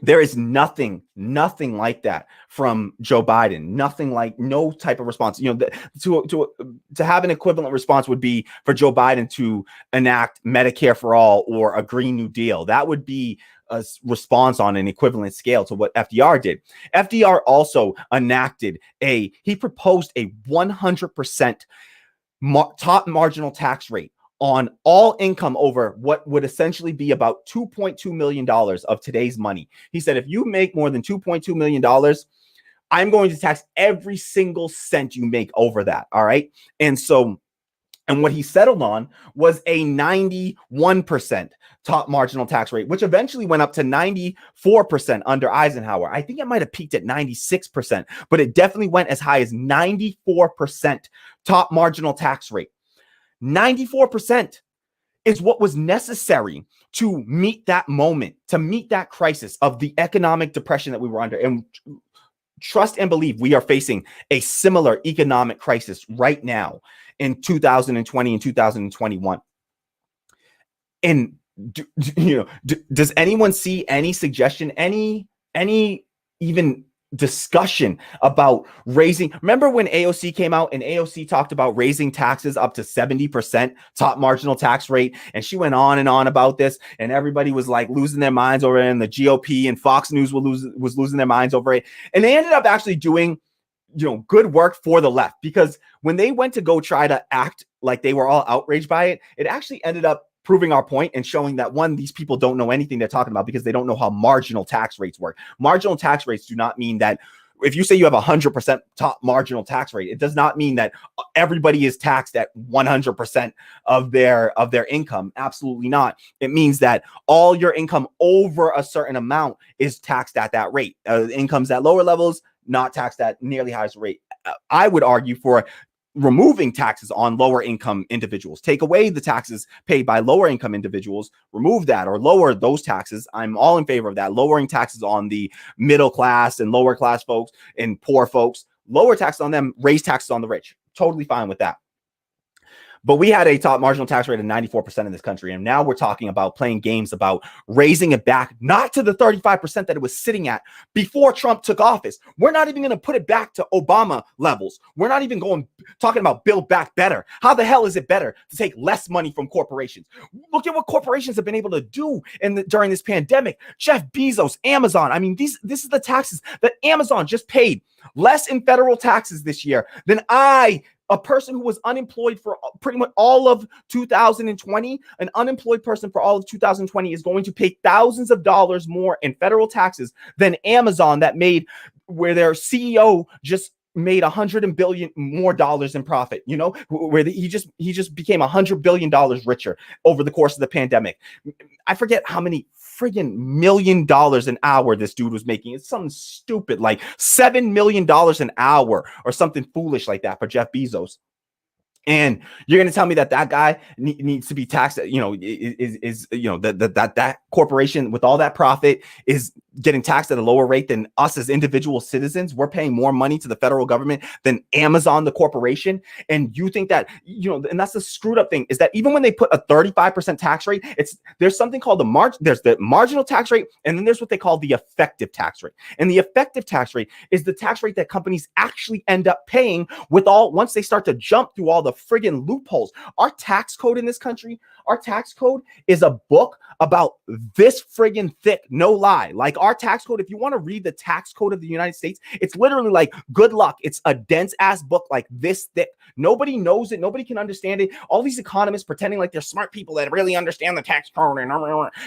There is nothing like that from Joe Biden. Nothing like, no type of response. To have an equivalent response would be for Joe Biden to enact Medicare for all or a Green New Deal. That would be a response on an equivalent scale to what FDR did. FDR also he proposed a 100% top marginal tax rate on all income over what would essentially be about $2.2 million of today's money. He said, if you make more than $2.2 million, I'm going to tax every single cent you make over that. All right. And what he settled on was a 91% top marginal tax rate, which eventually went up to 94% under Eisenhower. I think it might have peaked at 96%, but it definitely went as high as 94% top marginal tax rate. 94% is what was necessary to meet that moment, to meet that crisis of the economic depression that we were under. And trust and believe we are facing a similar economic crisis right now in 2020 and 2021. And does anyone see any suggestion, any even discussion about raising? Remember when AOC came out and AOC talked about raising taxes up to 70% top marginal tax rate, and she went on and on about this, and everybody was like losing their minds over it, and the GOP and Fox News was losing their minds over it, and they ended up actually doing good work for the left, because when they went to go try to act like they were all outraged by it, it actually ended up proving our point and showing that, one, these people don't know anything they're talking about because they don't know how marginal tax rates work. Marginal tax rates do not mean that if you say you have 100% top marginal tax rate, it does not mean that everybody is taxed at 100% of their income. Absolutely not. It means that all your income over a certain amount is taxed at that rate. Incomes at lower levels, not taxed at nearly highest rate. I would argue for removing taxes on lower income individuals. Take away the taxes paid by lower income individuals, remove that or lower those taxes. I'm all in favor of that. Lowering taxes on the middle class and lower class folks and poor folks, lower taxes on them, raise taxes on the rich. Totally fine with that. But we had a top marginal tax rate of 94% in this country. And now we're talking about playing games about raising it back, not to the 35% that it was sitting at before Trump took office. We're not even going to put it back to Obama levels. We're not even talking about build back better. How the hell is it better to take less money from corporations? Look at what corporations have been able to do during this pandemic. Jeff Bezos, Amazon. I mean, this is the taxes that Amazon just paid less in federal taxes this year than a person who was unemployed for pretty much all of 2020, an unemployed person for all of 2020 is going to pay thousands of dollars more in federal taxes than Amazon, where their CEO just made $100 billion more dollars in profit, where he just became $100 billion richer over the course of the pandemic. I forget how many friggin' $1 million an hour this dude was making. It's something stupid like $7 million an hour or something foolish like that for Jeff Bezos. And you're going to tell me that guy needs to be taxed, that corporation with all that profit is getting taxed at a lower rate than us as individual citizens? We're paying more money to the federal government than Amazon, the corporation. And you think that, and that's the screwed up thing, is that even when they put a 35% tax rate, there's something called there's the marginal tax rate, and then there's what they call the effective tax rate. And the effective tax rate is the tax rate that companies actually end up paying once they start to jump through all the friggin' loopholes. Our tax code in this country, is a book about this friggin' thick, no lie. Like our tax code, if you want to read the tax code of the United States, it's literally like, good luck. It's a dense ass book like this thick. Nobody knows it. Nobody can understand it. All these economists pretending like they're smart people that really understand the tax code.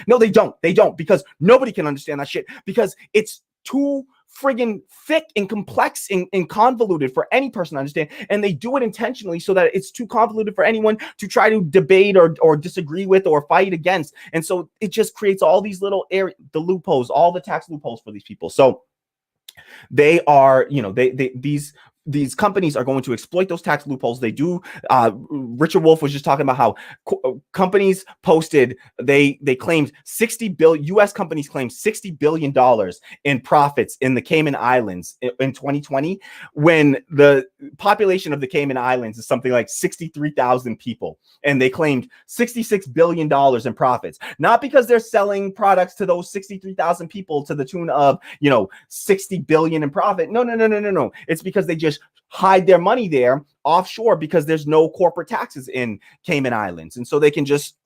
No, they don't. They don't, because nobody can understand that shit, because it's too friggin' thick and complex and convoluted for any person to understand. And they do it intentionally so that it's too convoluted for anyone to try to debate or disagree with or fight against. And so it just creates all these little the loopholes, all the tax loopholes for these people. So they are, these these companies are going to exploit those tax loopholes. They do. Richard Wolff was just talking about how companies posted, they claimed 60 billion, US companies claimed $60 billion in profits in the Cayman Islands in 2020, when the population of the Cayman Islands is something like 63,000 people. And they claimed $66 billion in profits, not because they're selling products to those 63,000 people to the tune of, 60 billion in profit. No. It's because they just hide their money there offshore because there's no corporate taxes in Cayman Islands. And so they can just,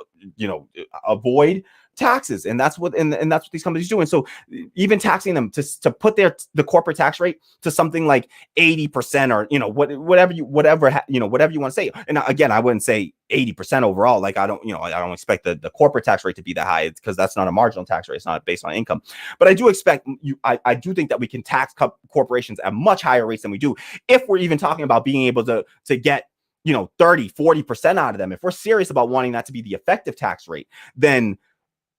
avoid taxes. And that's what, and that's what these companies do. And so even taxing them to put the corporate tax rate to something like 80% or, whatever you want to say. And again, I wouldn't say 80% overall. Like I don't expect the corporate tax rate to be that high because that's not a marginal tax rate. It's not based on income. But I do expect I do think that we can tax corporations at much higher rates than we do if we're even talking about being able to get 30-40% out of them. If we're serious about wanting that to be the effective tax rate, then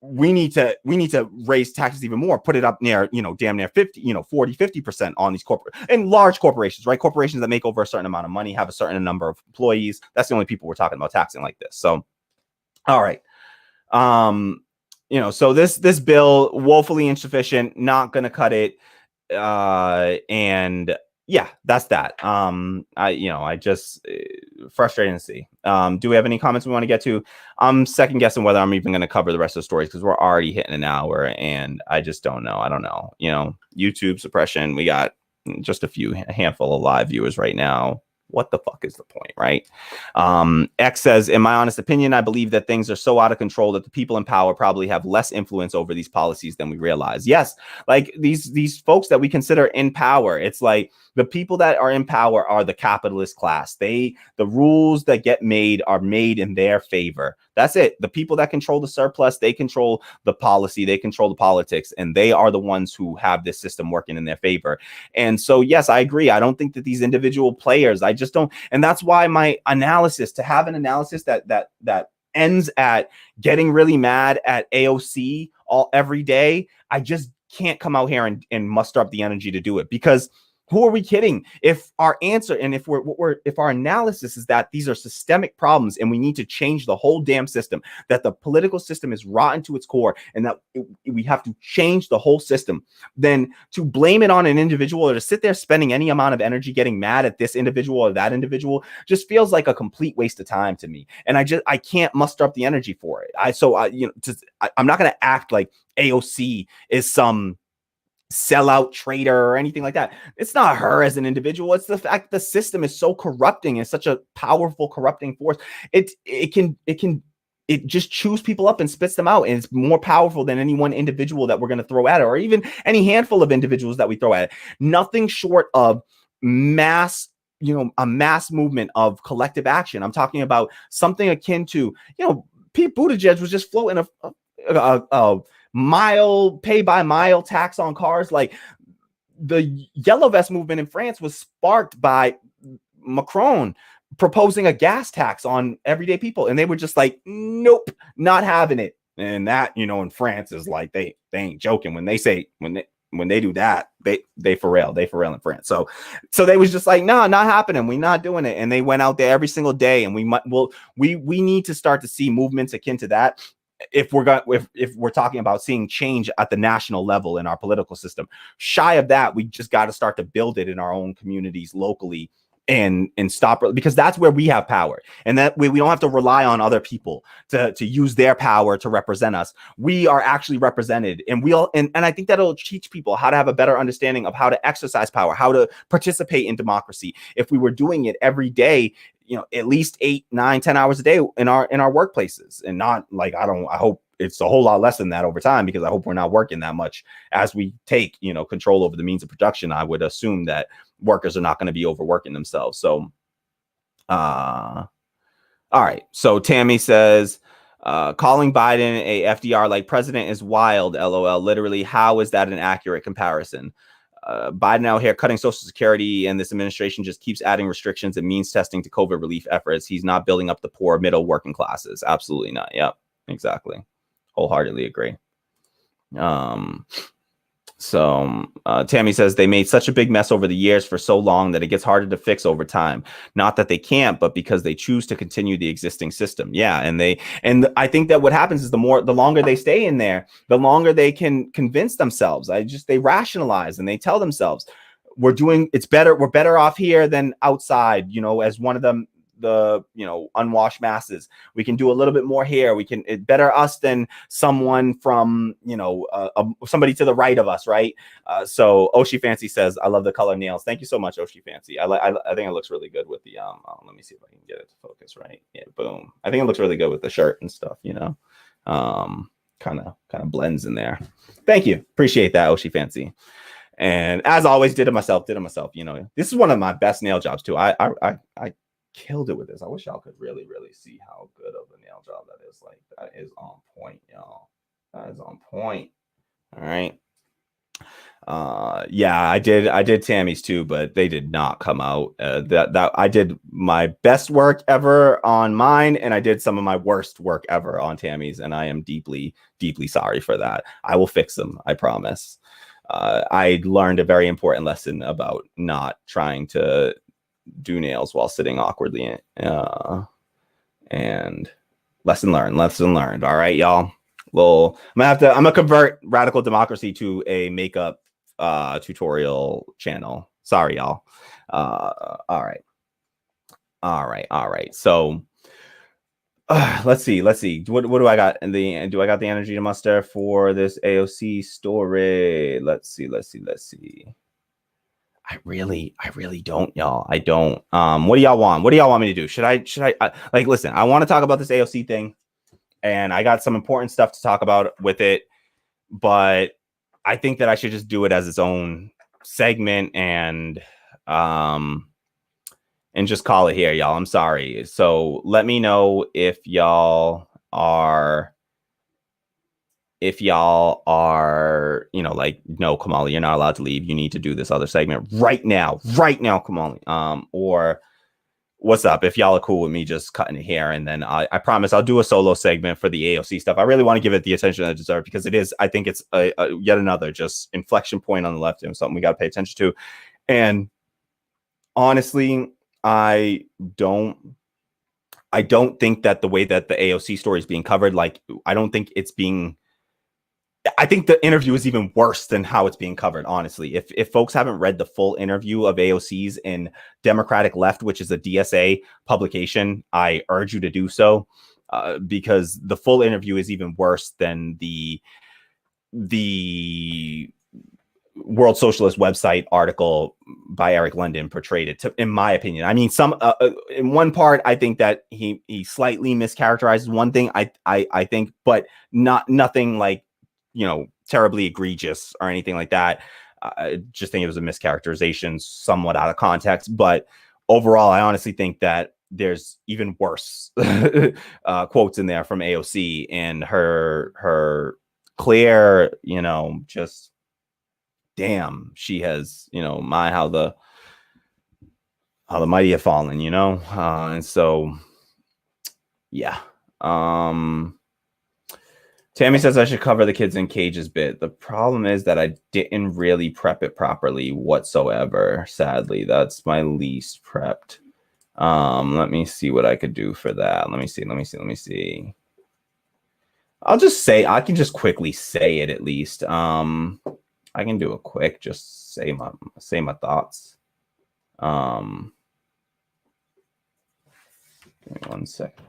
we need to raise taxes even more, put it up near, damn near 40-50% on these corporate and large corporations, right? Corporations that make over a certain amount of money, have a certain number of employees. That's the only people we're talking about taxing like this. So, all right. So this bill, woefully insufficient, not going to cut it. And yeah, that's that. I just frustrating to see. Do we have any comments we want to get to? I'm second guessing whether I'm even going to cover the rest of the stories because we're already hitting an hour and I just don't know. I don't know. YouTube suppression. We got just a handful of live viewers right now. What the fuck is the point, right? X says, in my honest opinion, I believe that things are so out of control that the people in power probably have less influence over these policies than we realize. Yes, like these folks that we consider in power, it's like the people that are in power are the capitalist class. The rules that get made are made in their favor. That's it. The people that control the surplus, they control the policy, they control the politics, and they are the ones who have this system working in their favor. And so, yes, I agree. I don't think that these individual players, I just don't. And that's why my analysis, to have an analysis that ends at getting really mad at AOC every day, I just can't come out here and muster up the energy to do it, because who are we kidding? If our answer and if our analysis is that these are systemic problems and we need to change the whole damn system, that the political system is rotten to its core and that we have to change the whole system, then to blame it on an individual or to sit there spending any amount of energy getting mad at this individual or that individual just feels like a complete waste of time to me. And I can't muster up the energy for it. I'm not going to act like AOC is some sellout traitor or anything like that. It's not her as an individual. It's the fact the system is so corrupting. It's such a powerful corrupting force. It just chews people up and spits them out. And it's more powerful than any one individual that we're going to throw at it, or even any handful of individuals that we throw at it. Nothing short of mass, a mass movement of collective action. I'm talking about something akin to, Pete Buttigieg was just floating a pay by mile tax on cars. Like the yellow vest movement in France was sparked by Macron proposing a gas tax on everyday people, and they were just like, nope, not having it. And that, in France is like they ain't joking when they say when they do that, they for real in France. So they was just like, no, not happening. We're not doing it. And they went out there every single day. And we need to start to see movements akin to that if we're talking about seeing change at the national level in our political system. Shy of that, we just got to start to build it in our own communities locally and stop, because that's where we have power, and that we don't have to rely on other people to use their power to represent us. We are actually represented, and and I think that'll teach people how to have a better understanding of how to exercise power, how to participate in democracy. If we were doing it every day, at least 8, 9, 10 hours a day in our workplaces, and not like, I hope it's a whole lot less than that over time, because I hope we're not working that much as we take, control over the means of production. I would assume that workers are not going to be overworking themselves. So, all right. So Tammy says, calling Biden a FDR-like president is wild. LOL. Literally, how is that an accurate comparison? Biden out here cutting Social Security, and this administration just keeps adding restrictions and means testing to COVID relief efforts. He's not building up the poor, middle, working classes. Absolutely not. Yep, exactly. Wholeheartedly agree. So Tammy says they made such a big mess over the years for so long that it gets harder to fix over time. Not that they can't, but because they choose to continue the existing system. Yeah, and I think that what happens is the longer they stay in there, the longer they can convince themselves. They rationalize and they tell themselves it's better. We're better off here than outside. As one of them. The unwashed masses, we can do a little bit more here. It's better us than someone from somebody to the right of us, right? So Oshi Fancy says, I love the color nails. Thank you so much, Oshi Fancy. I think it looks really good with the let me see if I can get it to focus right. Yeah, boom. I think it looks really good with the shirt and stuff, kind of blends in there. Thank you, appreciate that, Oshi Fancy. And as always, did it myself. This is one of my best nail jobs too. I killed it with this. I wish y'all could really see how good of a nail job that is. Like, that is on point, y'all. That is on point. All right. Yeah, I did Tammy's too, but they did not come out. That I did my best work ever on mine, and I did some of my worst work ever on Tammy's, and I am deeply sorry for that. I will fix them, I promise. I learned a very important lesson about not trying to do nails while sitting awkwardly, and lesson learned. All right, y'all. Well, I'm gonna convert Radical Democracy to a makeup tutorial channel. Sorry, y'all. All right. So let's see. What do I got do I got the energy to muster for this AOC story? Let's see. I really don't, y'all. I don't. What do y'all want? What do y'all want me to do? Should I listen, I want to talk about this AOC thing, and I got some important stuff to talk about with it, but I think that I should just do it as its own segment and just call it here, y'all. I'm sorry. So let me know if y'all are no, Kamali, you're not allowed to leave. You need to do this other segment right now, Kamali. Or what's up? If y'all are cool with me just cutting it here, and then I promise I'll do a solo segment for the AOC stuff. I really want to give it the attention that it deserves, because I think it's a yet another just inflection point on the left, and something we got to pay attention to. And honestly, I don't think that the way that the AOC story is being covered, I think the interview is even worse than how it's being covered, honestly. If folks haven't read the full interview of AOC's in Democratic Left, which is a DSA publication, I urge you to do so, because the full interview is even worse than the World Socialist website article by Eric London portrayed it, in my opinion. I mean, some in one part, I think that he slightly mischaracterizes one thing, I think, but nothing like, terribly egregious or anything like that. I just think it was a mischaracterization, somewhat out of context. But overall, I honestly think that there's even worse quotes in there from AOC, and her clear, just damn, she has, how the mighty have fallen, and so yeah. Tammy says I should cover the kids in cages bit. The problem is that I didn't really prep it properly whatsoever. Sadly, that's my least prepped. Let me see what I could do for that. Let me see. I can just quickly say it at least. I can do a quick, just say my thoughts. Give me 1 second.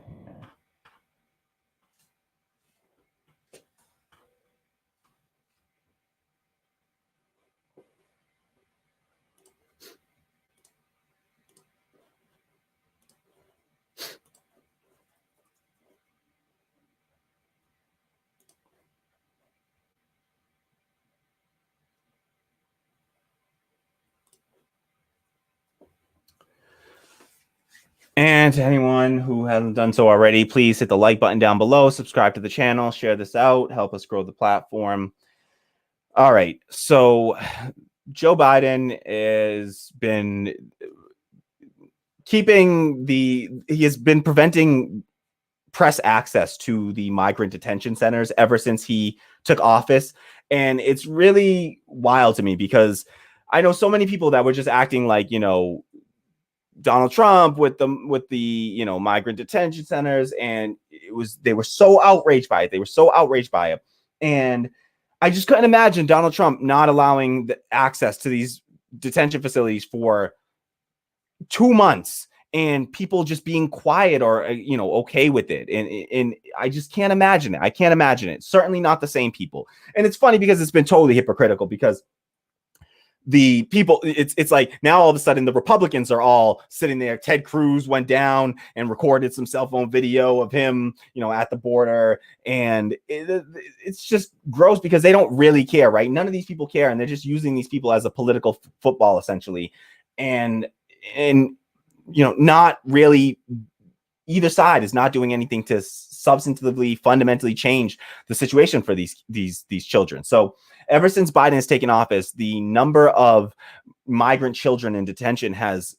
And to anyone who hasn't done so already, please hit the like button down below, subscribe to the channel, share this out, help us grow the platform. All right. So Joe Biden has been preventing press access to the migrant detention centers ever since he took office. And it's really wild to me because I know so many people that were just acting like, Donald Trump with the migrant detention centers, and they were so outraged by it. And I just couldn't imagine Donald Trump not allowing the access to these detention facilities for 2 months and people just being quiet or okay with it. And I just can't imagine it. I can't imagine it. Certainly not the same people. And it's funny because it's been totally hypocritical, because the people, it's like now all of a sudden the Republicans are all sitting there. Ted Cruz went down and recorded some cell phone video of him, at the border. And it's just gross because they don't really care, right? None of these people care. And they're just using these people as a political football, essentially. And not really, either side is not doing anything to substantively, fundamentally change the situation for these children. So ever since Biden has taken office, the number of migrant children in detention has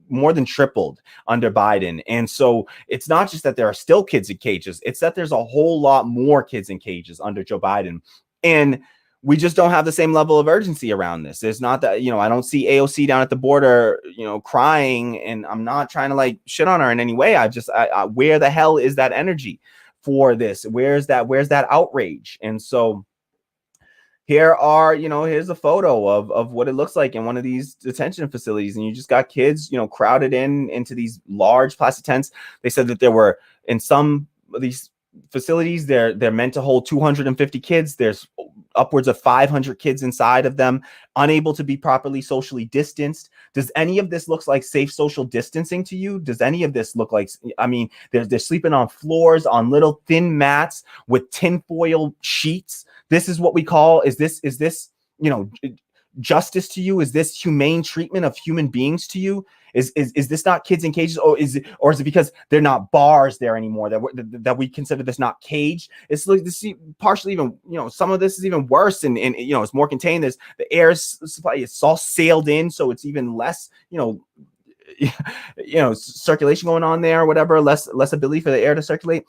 more than tripled under Biden. And so it's not just that there are still kids in cages, it's that there's a whole lot more kids in cages under Joe Biden. And we just don't have the same level of urgency around this. There's not that, I don't see AOC down at the border, crying, and I'm not trying to like shit on her in any way. I where the hell is that energy for this? Where's that outrage? And so here are, here's a photo of what it looks like in one of these detention facilities. And you just got kids, crowded into these large plastic tents. They said that there were, in some of these facilities, they're meant to hold 250 kids. There's upwards of 500 kids inside of them, unable to be properly socially distanced. Does any of this look like safe social distancing to you? Does any of this look like, they're sleeping on floors, on little thin mats with tinfoil sheets? This is what we call, is this, justice to you? Is this humane treatment of human beings to you? Is this not kids in cages? Or is it because they're not bars there anymore that we consider this not caged? It's like this partially even, some of this is even worse, and it's more contained. There's the air supply, it's all sailed in, so it's even less, circulation going on there or whatever, less ability for the air to circulate.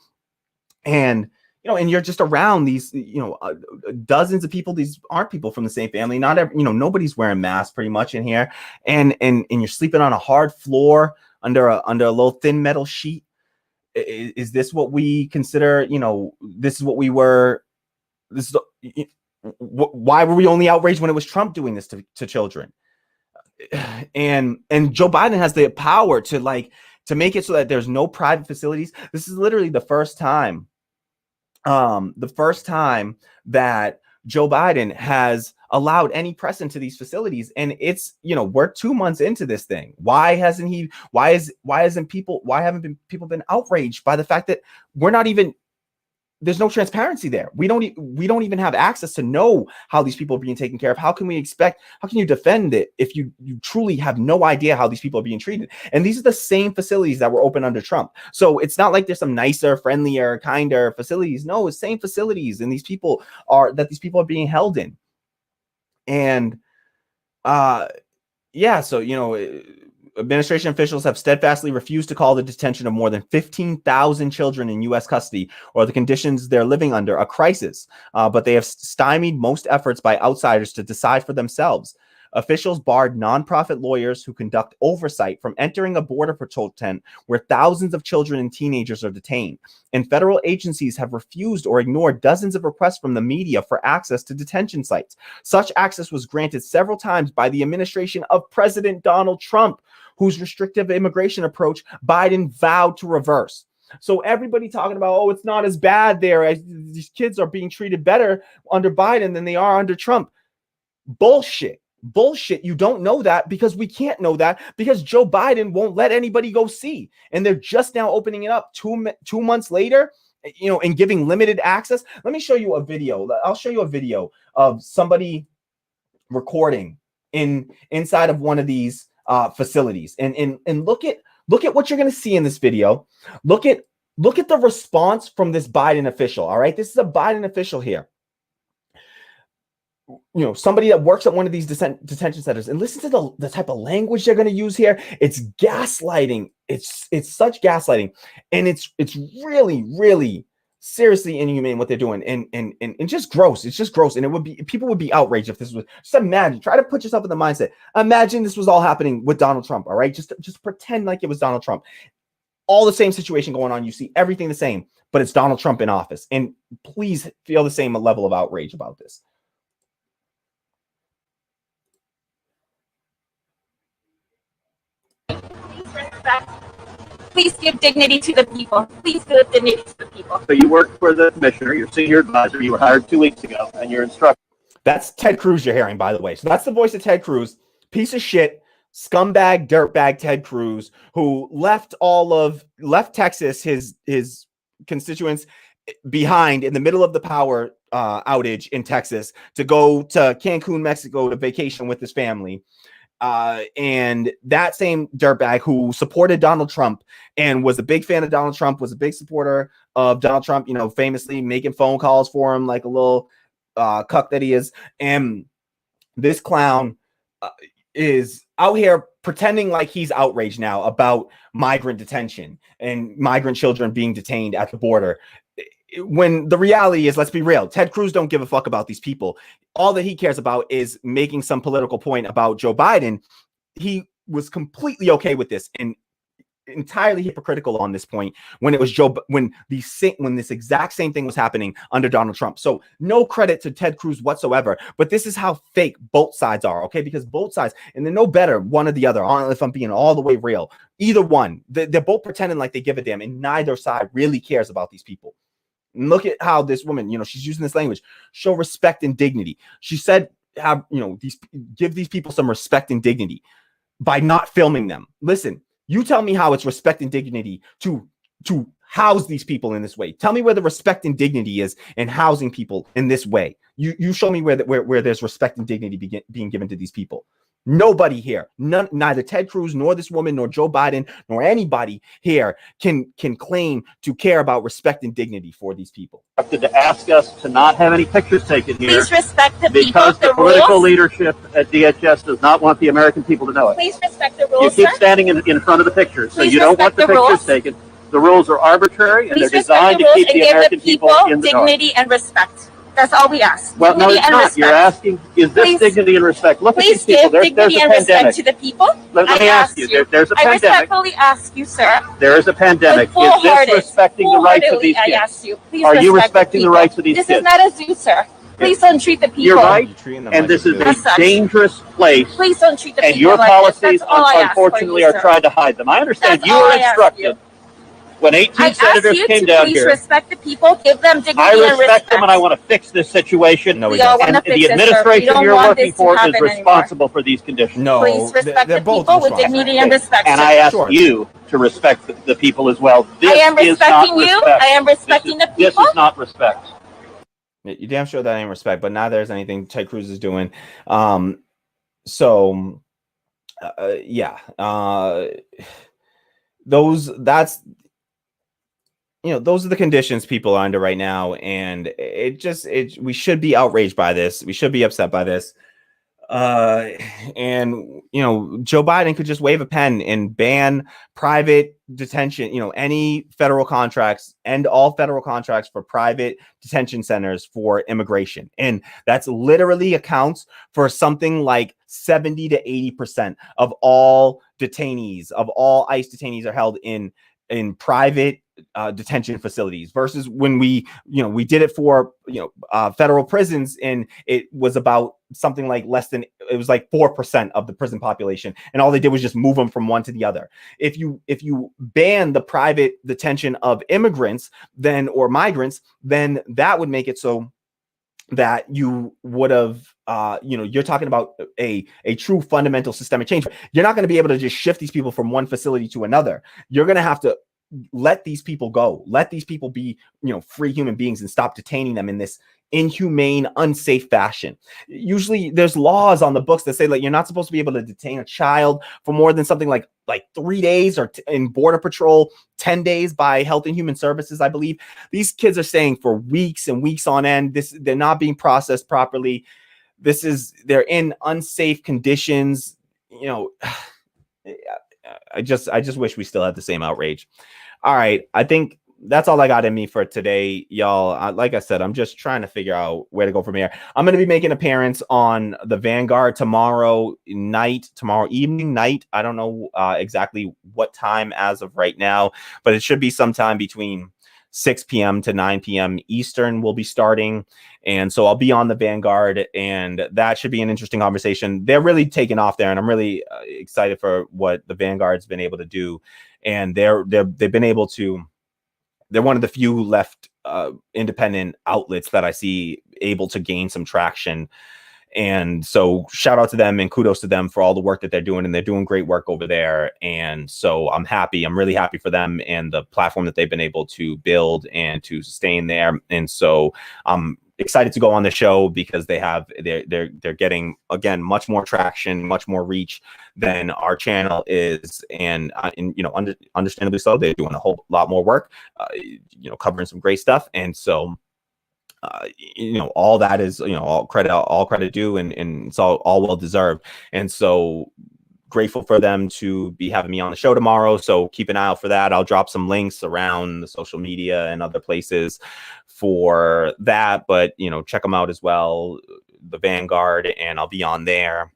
And and you're just around these, dozens of people. These aren't people from the same family. Not every, nobody's wearing masks pretty much in here. And you're sleeping on a hard floor under a little thin metal sheet. Is this what we consider, this is what we were, why were we only outraged when it was Trump doing this to children? And Joe Biden has the power to make it so that there's no private facilities. This is literally the first time that Joe Biden has allowed any press into these facilities. And it's, we're 2 months into this thing. Why haven't people been outraged by the fact that there's no transparency there? We don't even have access to know how these people are being taken care of. How can you defend it if you truly have no idea how these people are being treated? And these are the same facilities that were open under Trump. So it's not like there's some nicer, friendlier, kinder facilities. No, it's same facilities. And these people are being held in. And so, administration officials have steadfastly refused to call the detention of more than 15,000 children in U.S. custody or the conditions they're living under a crisis, but they have stymied most efforts by outsiders to decide for themselves. Officials barred nonprofit lawyers who conduct oversight from entering a border patrol tent where thousands of children and teenagers are detained. And federal agencies have refused or ignored dozens of requests from the media for access to detention sites. Such access was granted several times by the administration of President Donald Trump, whose restrictive immigration approach Biden vowed to reverse. So everybody talking about, it's not as bad there. These kids are being treated better under Biden than they are under Trump. Bullshit. You don't know that because we can't know that because Joe Biden won't let anybody go see. And they're just now opening it up 2 months later, and giving limited access. Let me show you a video. I'll show you a video of somebody recording inside of one of these facilities. And look at what you're going to see in this video. Look at the response from this Biden official. All right. This is a Biden official here. somebody that works at one of these detention centers, and listen to the type of language they're going to use here. It's gaslighting. It's such gaslighting, and it's really, really seriously inhumane what they're doing, and just gross. It's just gross, and people would be outraged if this was. Just imagine, try to put yourself in the mindset. Imagine this was all happening with Donald Trump. All right, just pretend like it was Donald Trump. All the same situation going on. You see everything the same, but it's Donald Trump in office, and please feel the same level of outrage about this. Please give dignity to the people. Please give dignity to the people. So you work for the commissioner, you're senior advisor, you were hired 2 weeks ago, and you're instructed. That's Ted Cruz you're hearing, by the way. So that's the voice of Ted Cruz, piece of shit, scumbag, dirtbag Ted Cruz, who left Texas, his constituents behind in the middle of the power outage in Texas to go to Cancun, Mexico to vacation with his family. And that same dirtbag who supported Donald Trump and was a big fan of Donald Trump, was a big supporter of Donald Trump, famously making phone calls for him like a little cuck that he is. And this clown is out here pretending like he's outraged now about migrant detention and migrant children being detained at the border. When the reality is, let's be real, Ted Cruz don't give a fuck about these people. All that he cares about is making some political point about Joe Biden. He was completely okay with this and entirely hypocritical on this point when it was when this exact same thing was happening under Donald Trump. So no credit to Ted Cruz whatsoever, but this is how fake both sides are, okay? Because both sides, and they're no better one or the other, if I'm being all the way real. Either one, they're both pretending like they give a damn, and neither side really cares about these people. Look at how this woman, she's using this language, show respect and dignity. She said, give these people some respect and dignity by not filming them. Listen, you tell me how it's respect and dignity to house these people in this way. Tell me where the respect and dignity is in housing people in this way. You show me where there's respect and dignity being given to these people. Nobody here, neither Ted Cruz nor this woman nor Joe Biden nor anybody here can claim to care about respect and dignity for these people. To ask us to not have any pictures taken here. Please respect the people. Because the political leadership at DHS does not want the American people to know it. Please respect the rules. You keep standing in front of the pictures, so you don't want the pictures taken. The rules are arbitrary, and they're designed to keep the American people in the dark. Dignity and respect. That's all we ask. Well, no, it's not. You're asking, is this dignity and respect? Look at these people. There's a pandemic. To the people. Let me ask you. There's a pandemic. I respectfully ask you, sir. There is a pandemic. Is this respecting the rights of these kids? I ask you. Please are you respecting the rights of these kids? This is not a zoo, sir. Please don't treat the people. You're right, and this is a dangerous place. Please don't treat the people. And your policies, unfortunately, are trying to hide them. I understand you were instructed. When 18 senators came down here, please respect the people, give them dignity and respect. I respect them, and I want to fix this situation. No, we don't. And the administration you're working for is responsible for these conditions. No, please respect the people with dignity and respect. And I ask you to respect the people as well. This I am respecting you. I am respecting the people. This is not respect. You damn sure that ain't respect, but now there's anything Ted Cruz is doing. Those are the conditions people are under right now, and we should be outraged by this. We should be upset by this. And Joe Biden could just wave a pen and ban private detention, any federal contracts, end all federal contracts for private detention centers for immigration. And that's literally accounts for something like 70 to 80% of all detainees, of all ICE detainees are held in private detention facilities, versus when we did it for federal prisons, and it was about something like it was like 4% of the prison population, and all they did was just move them from one to the other. If you ban the private detention of immigrants or migrants, then that would make it so that you would have you're talking about a true fundamental systemic change. You're not going to be able to just shift these people from one facility to another. You're going to have to let these people go. Let these people be, free human beings, and stop detaining them in this inhumane, unsafe fashion. Usually there's laws on the books that say you're not supposed to be able to detain a child for more than something like 3 days, or in Border Patrol 10 days by Health and Human Services, I believe. These kids are staying for weeks and weeks on end. They're not being processed properly. they're in unsafe conditions. You know, I just wish we still had the same outrage. All right, I think that's all I got in me for today, y'all. Like I said, I'm just trying to figure out where to go from here. I'm going to be making an appearance on the Vanguard tomorrow evening, night. I don't know exactly what time as of right now, but it should be sometime between 6 p.m. to 9 p.m. Eastern will be starting. And so I'll be on the Vanguard, and that should be an interesting conversation. They're really taking off there, and I'm really excited for what the Vanguard's been able to do. And they've been able to, they're one of the few left independent outlets that I see able to gain some traction. And so shout out to them and kudos to them for all the work that they're doing, and they're doing great work over there. And so I'm really happy for them and the platform that they've been able to build and to sustain there. And so I'm excited to go on the show because they're getting, again, much more traction, much more reach than our channel is. And you know, understandably so, they're doing a whole lot more work, you know, covering some great stuff. And so you know, all that is, you know, all credit due, and it's all well deserved. And so grateful for them to be having me on the show tomorrow. So keep an eye out for that. I'll drop some links around the social media and other places for that, but you know, check them out as well, the Vanguard, and I'll be on there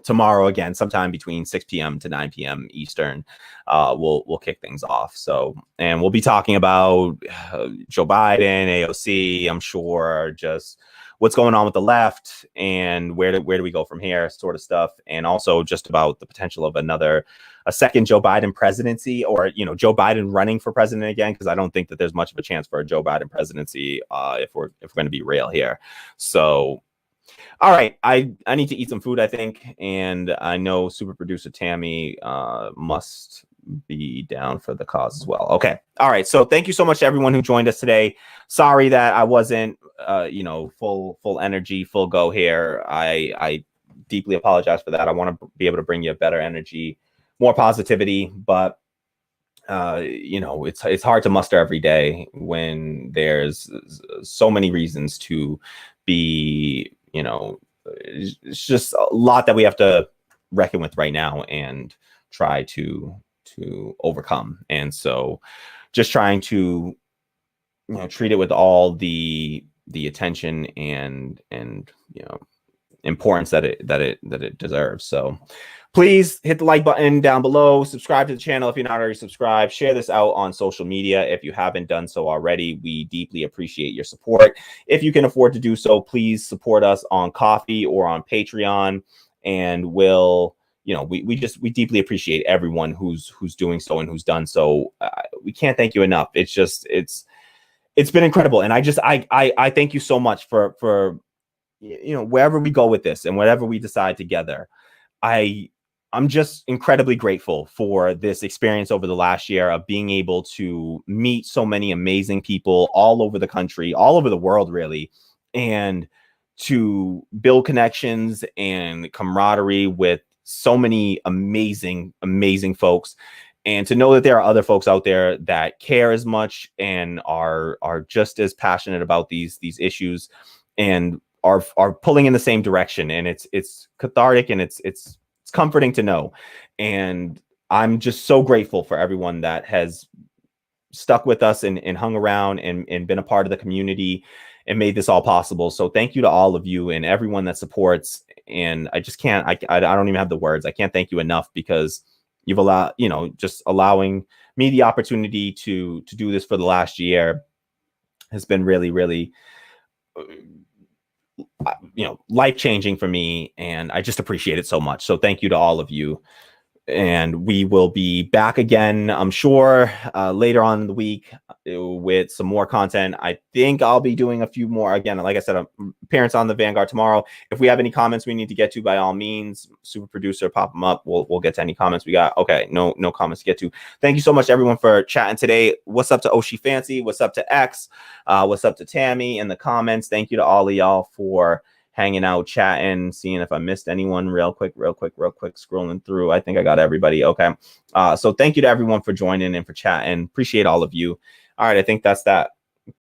tomorrow again, sometime between 6 p.m. to 9 p.m. Eastern. We'll kick things off. So, and we'll be talking about Joe Biden, AOC, I'm sure, just what's going on with the left and where do we go from here, sort of stuff. And also just about the potential of a second Joe Biden presidency, or, you know, Joe Biden running for president again, because I don't think that there's much of a chance for a Joe Biden presidency if we're going to be real here. So, all right, I need to eat some food, I think, and I know super producer Tammy must be down for the cause as well. Okay, all right, so thank you so much to everyone who joined us today. Sorry that I wasn't you know, full energy, full go here. I deeply apologize for that. I want to be able to bring you a better energy, more positivity, but you know, it's hard to muster every day when there's so many reasons to be, you know, it's just a lot that we have to reckon with right now and try to overcome. And so just trying to, you know, treat it with all the attention and you know, importance that it deserves. So please hit the like button down below, subscribe to the channel if you're not already subscribed, share this out on social media if you haven't done so already. We deeply appreciate your support. If you can afford to do so, please support us on Ko-fi or on Patreon, and we'll, you know, we deeply appreciate everyone who's doing so and who's done so. We can't thank you enough. It's just, it's been incredible. And I thank you so much for, you know, wherever we go with this and whatever we decide together. I'm just incredibly grateful for this experience over the last year of being able to meet so many amazing people all over the country, all over the world, really, and to build connections and camaraderie with so many amazing folks, and to know that there are other folks out there that care as much and are just as passionate about these issues and are pulling in the same direction. And it's cathartic, and it's comforting to know. And I'm just so grateful for everyone that has stuck with us and hung around and been a part of the community and made this all possible. So thank you to all of you and everyone that supports. And I just can't, I don't even have the words. I can't thank you enough, because you've allowed, you know, just allowing me the opportunity to do this for the last year has been really, really, you know, life-changing for me, and I just appreciate it so much. So thank you to all of you. And we will be back again, I'm sure, later on in the week with some more content. I think I'll be doing a few more. Again, like I said, appearance on the Vanguard tomorrow. If we have any comments we need to get to, by all means, super producer, pop them up. We'll get to any comments we got. Okay, no comments to get to. Thank you so much, everyone, for chatting today. What's up to Oshi Fancy? What's up to X? What's up to Tammy in the comments? Thank you to all of y'all for hanging out, chatting, seeing if I missed anyone real quick, scrolling through. I think I got everybody. Okay. So thank you to everyone for joining and for chatting. Appreciate all of you. All right. I think that's that.